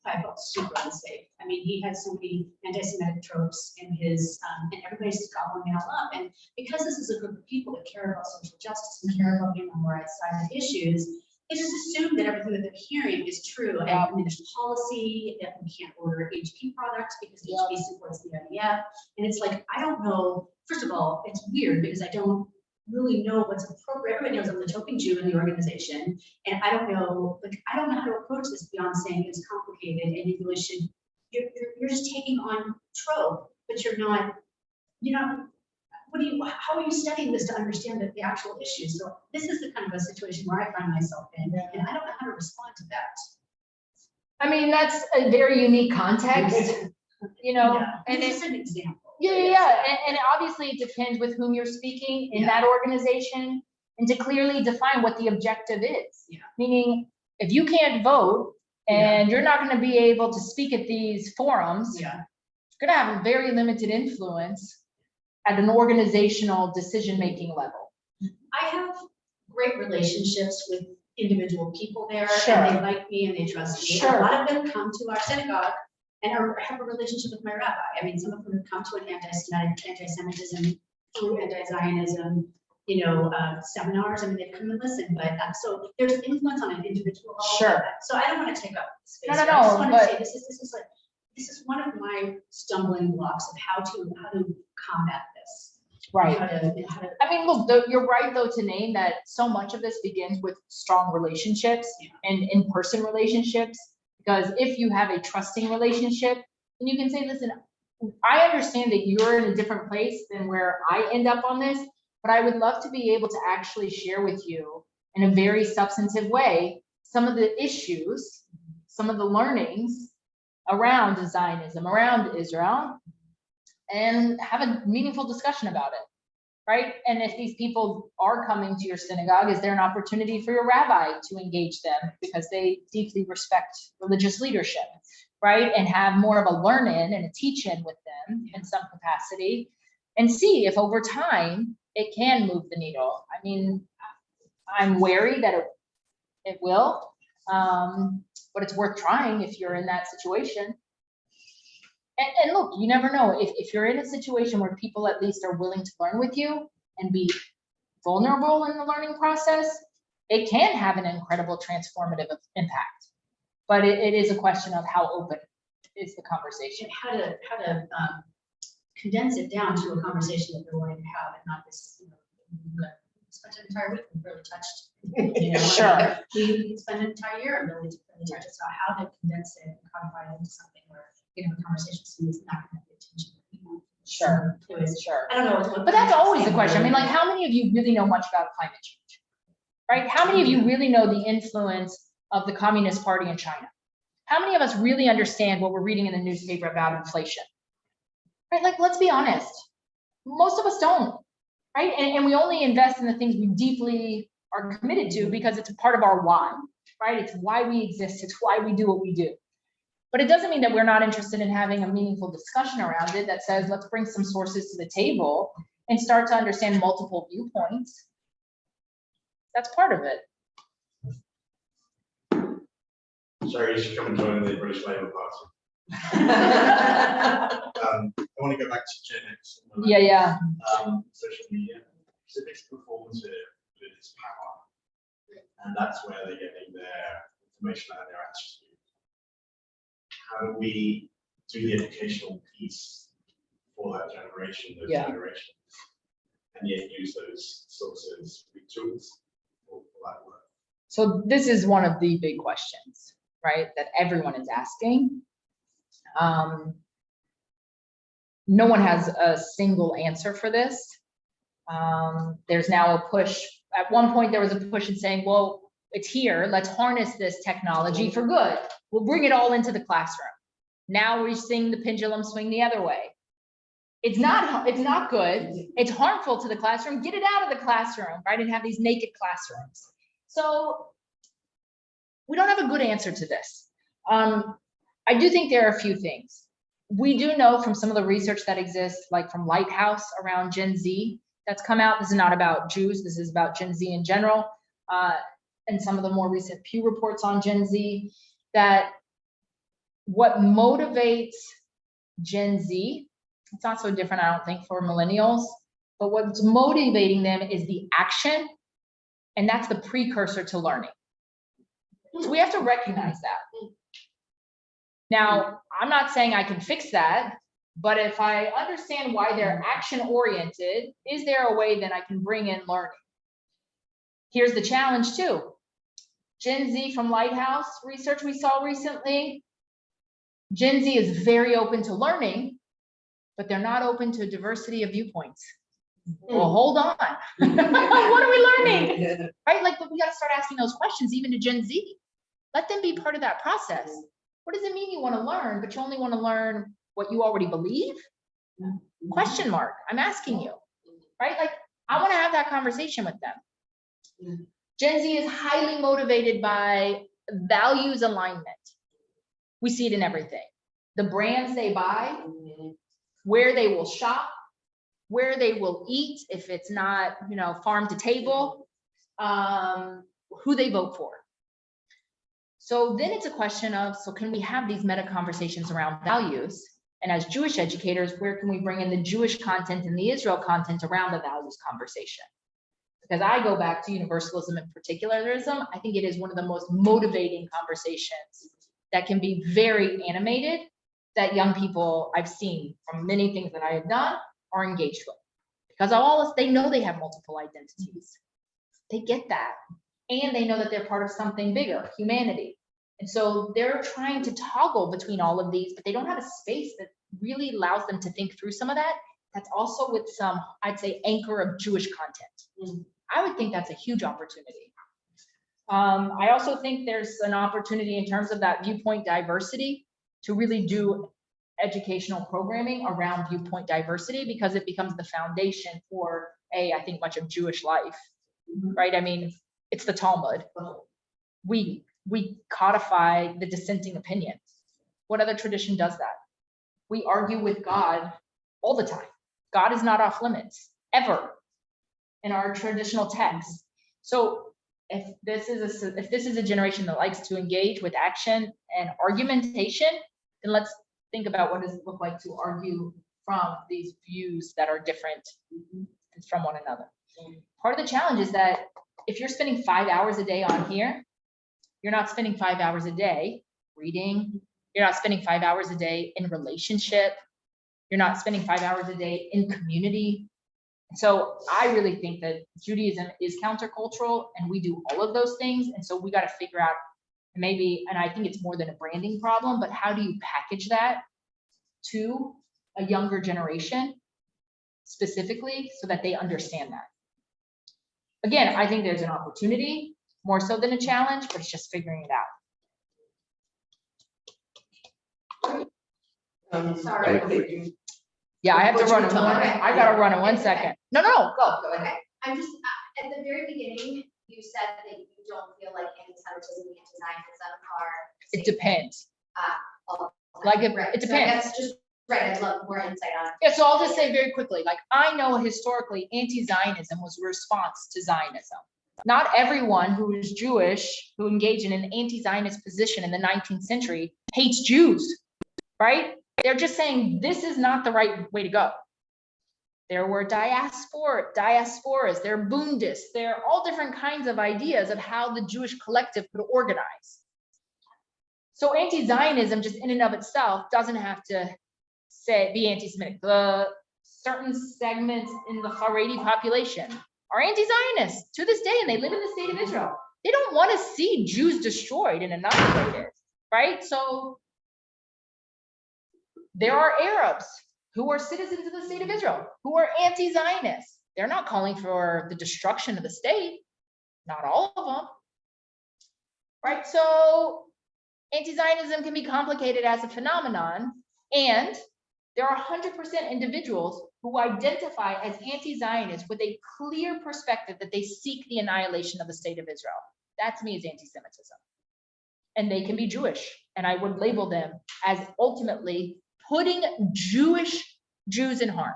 I felt super unsafe. I mean, he had so many anti-Semitic tropes in his, and everybody's gobbling it all up. And because this is a group of people that care about social justice and care about being on the right side of issues, they just assume that everything that they're hearing is true. And I mean, there's policy that we can't order HP products because HP supports the IDF. And it's like, I don't know. First of all, it's weird because I don't really know what's appropriate. Everybody knows I'm the token Jew in the organization. And I don't know how to approach this beyond saying it's complicated and you really should, you're just taking on trope, but you're not, how are you studying this to understand the actual issues? So this is the kind of a situation where I find myself in, and I don't know how to respond to that. I mean, that's a very unique context, you know, and it's an example. And obviously it depends with whom you're speaking in that organization, and to clearly define what the objective is. Meaning, if you can't vote and you're not going to be able to speak at these forums, you're going to have a very limited influence at an organizational decision-making level. I have great relationships with individual people there, Sure. and they like me and they trust me. Sure. A lot of them come to our synagogue and have a relationship with my rabbi. I mean, some of them have come to an anti-Semitism through anti-Zionism, seminars. I mean, they come and listen, but so there's influence on an individual level. Sure. So I don't want to take up space. No, I just want to but- say this is one of my stumbling blocks of how to combat this. Right. How to, I mean, look, you're right though to name that so much of this begins with strong relationships and in-person relationships. Because if you have a trusting relationship, then you can say, listen, I understand that you're in a different place than where I end up on this, but I would love to be able to actually share with you in a very substantive way some of the issues, some of the learnings around Zionism, around Israel, and have a meaningful discussion about it, right? And if these people are coming to your synagogue, is there an opportunity for your rabbi to engage them because they deeply respect religious leadership, right? And have more of a learn-in and a teach-in with them in some capacity, and see if over time it can move the needle. I mean, I'm wary that it will, but it's worth trying if you're in that situation. And look, you never know. If you're in a situation where people at least are willing to learn with you and be vulnerable in the learning process, it can have an incredible transformative impact. But it is a question of how open is the conversation. And how to condense it down to a conversation that they're willing to have, and not this, spent an entire week and really touched. Sure. We spent an entire year and really touched it. So how to condense it and codify it into something where the conversation is not going to be attention. Sure. Sure. I don't know. But that's always the question. I mean, like, how many of you really know much about climate change? Right? How many of you really know the influence of the Communist Party in China? How many of us really understand what we're reading in the newspaper about inflation? Right? Like, let's be honest. Most of us don't. Right? And we only invest in the things we deeply are committed to because it's a part of our why. Right? It's why we exist. It's why we do what we do. But it doesn't mean that we're not interested in having a meaningful discussion around it that says, let's bring some sources to the table and start to understand multiple viewpoints. That's part of it. Sorry, you should come and join the British Labour Party. I want to go back to Gen X. Yeah. Social media, civics performative with its power. And that's where they're getting their information and their attitude. How do we do the educational piece for that generation, those generations? And yet use those sources, tools for that work. So this is one of the big questions, right, that everyone is asking. No one has a single answer for this. There's now a push. At one point, there was a push in saying, well, it's here. Let's harness this technology for good. We'll bring it all into the classroom. Now we're seeing the pendulum swing the other way. It's not good. It's harmful to the classroom. Get it out of the classroom, right? And have these naked classrooms. So we don't have a good answer to this. I do think there are a few things. We do know from some of the research that exists, like from Lighthouse around Gen Z, that's come out. This is not about Jews. This is about Gen Z in general. And some of the more recent Pew reports on Gen Z, that what motivates Gen Z, it's not so different, I don't think, for millennials, but what's motivating them is the action, and that's the precursor to learning. So we have to recognize that. Now, I'm not saying I can fix that, but if I understand why they're action-oriented, is there a way that I can bring in learning? Here's the challenge too. Gen Z from Lighthouse research we saw recently, Gen Z is very open to learning, but they're not open to diversity of viewpoints. Well, hold on. What are we learning? Right? Like, we got to start asking those questions even to Gen Z. Let them be part of that process. What does it mean you want to learn, but you only want to learn what you already believe? Question mark. I'm asking you, right? Like, I want to have that conversation with them. Gen Z is highly motivated by values alignment. We see it in everything. The brands they buy, where they will shop, where they will eat, if it's not, farm to table, who they vote for. So then it's a question of, so can we have these meta conversations around values? And as Jewish educators, where can we bring in the Jewish content and the Israel content around the values conversation? Because I go back to universalism and particularism. I think it is one of the most motivating conversations that can be very animated, that young people I've seen from many things that I have done are engaged with. Because they know they have multiple identities. They get that. And they know that they're part of something bigger, humanity. And so they're trying to toggle between all of these, but they don't have a space that really allows them to think through some of that. That's also with some, I'd say, anchor of Jewish content. I would think that's a huge opportunity. I also think there's an opportunity in terms of that viewpoint diversity to really do educational programming around viewpoint diversity, because it becomes the foundation for, I think, much of Jewish life, right? I mean, it's the Talmud. We codify the dissenting opinions. What other tradition does that? We argue with God all the time. God is not off limits, ever, in our traditional texts. So if this is a generation that likes to engage with action and argumentation, then let's think about what does it look like to argue from these views that are different from one another. Part of the challenge is that if you're spending 5 hours a day on here, you're not spending 5 hours a day reading. You're not spending 5 hours a day in relationship. You're not spending 5 hours a day in community. So I really think that Judaism is countercultural, and we do all of those things. And so we got to figure out maybe, and I think it's more than a branding problem, but how do you package that to a younger generation specifically so that they understand that? Again, I think there's an opportunity more so than a challenge, but it's just figuring it out. Sorry. Yeah, I have to run. Okay. I gotta run in 1 second. No, go. Okay, I'm just, at the very beginning, you said that you don't feel like anti-Semitism and anti-Zionism are. It depends. Okay. Like, it Right, it so I depends. guess just, right, I'd love more insight on. Yeah, so I'll just say very quickly, like, I know historically anti-Zionism was a response to Zionism. Not everyone who is Jewish, who engaged in an anti-Zionist position in the 19th century hates Jews, right? They're just saying this is not the right way to go. There were diasporas, there are Bundists, there are all different kinds of ideas of how the Jewish collective could organize. So anti-Zionism just in and of itself doesn't have to be anti-Semitic. The certain segments in the Haredi population are anti-Zionist to this day, and they live in the state of Israel. They don't want to see Jews destroyed and annihilated, right? So there are Arabs who are citizens of the state of Israel, who are anti-Zionist. They're not calling for the destruction of the state, not all of them, right? So anti-Zionism can be complicated as a phenomenon, and there are 100% individuals who identify as anti-Zionist with a clear perspective that they seek the annihilation of the state of Israel. That to me is anti-Semitism. And they can be Jewish, and I would label them as ultimately putting Jews in harm.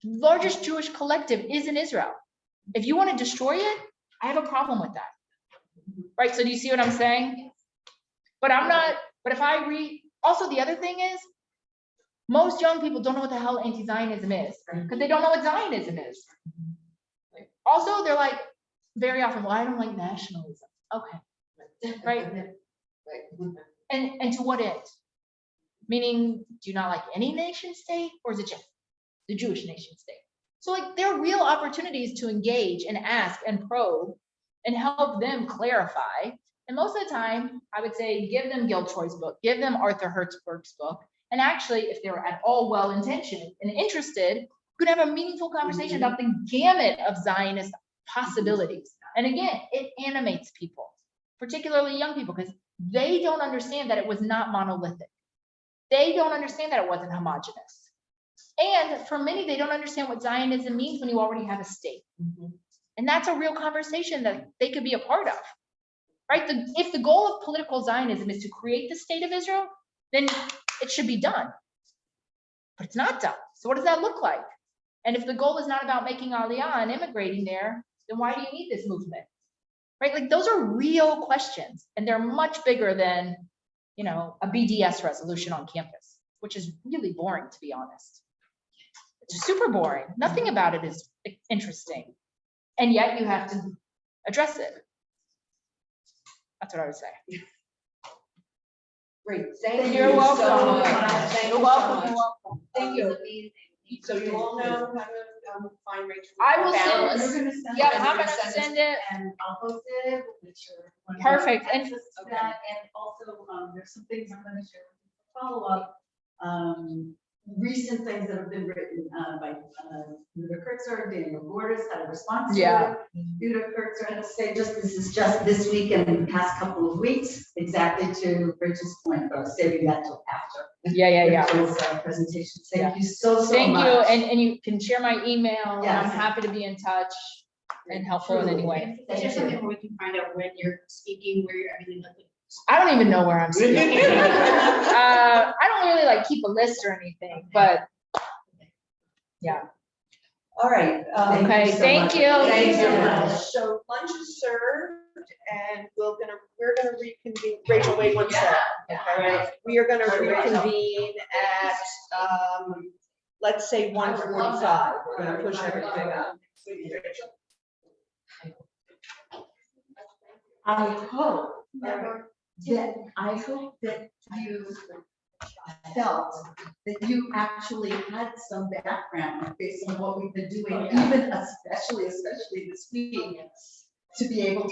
The largest Jewish collective is in Israel. If you want to destroy it, I have a problem with that. Right, so do you see what I'm saying? But I'm not, but if I read, also the other thing is, most young people don't know what the hell anti-Zionism is, because they don't know what Zionism is. Also, they're like, very often, well, I don't like nationalism. Okay, right? And to what end? Meaning, do you not like any nation state, or is it just the Jewish nation state? So like, there are real opportunities to engage and ask and probe and help them clarify. And most of the time, I would say, give them Gil Troy's book, give them Arthur Hertzberg's book. And actually, if they're at all well-intentioned and interested, you could have a meaningful conversation about the gamut of Zionist possibilities. And again, it animates people, particularly young people, because they don't understand that it was not monolithic. They don't understand that it wasn't homogenous. And for many, they don't understand what Zionism means when you already have a state. And that's a real conversation that they could be a part of, right? If the goal of political Zionism is to create the state of Israel, then it should be done. But it's not done. So what does that look like? And if the goal is not about making Aliyah and immigrating there, then why do you need this movement? Right? Like, those are real questions, and they're much bigger than, you know, a BDS resolution on campus, which is really boring, to be honest. It's super boring. Nothing about it is interesting. And yet you have to address it. That's what I would say. Great, thank you You're so welcome. much. Thank You're you so welcome. much. You're welcome. Thank you. Amazing. So you all know how to find Rachel. I will Found send her. You're gonna send Yeah, it, I'm gonna gonna send it. and I'll post it, we'll make sure. everyone Perfect, has and- access to that, and also, there's some things I'm gonna share with you for follow-up. Recent things that have been written, by, Uda Kurtzer, Daniel Borders had a response to Yeah. it. Uda Kurtzer had to say, this is just this week and the past couple of weeks, exactly to Rachel's point, but I was saving that till after. Yeah. Rachel's, presentation. Thank you so much. Thank you, and you can share my email, and I'm Yes. happy to be in touch and helpful in any way. Is there something where we can find out when you're speaking, where you're, I mean, like, I don't even know where I'm speaking. I don't really like keep a list or anything, but yeah. All right. Okay, thank you. Thank you so Thank you. much. So lunch is served, and we're gonna reconvene. Rachel, wait one second. All right, we are gonna reconvene at, let's say 1:45. We're gonna push everything up. I hope that you felt that you actually had some background based on what we've been doing, even especially this week, to be able to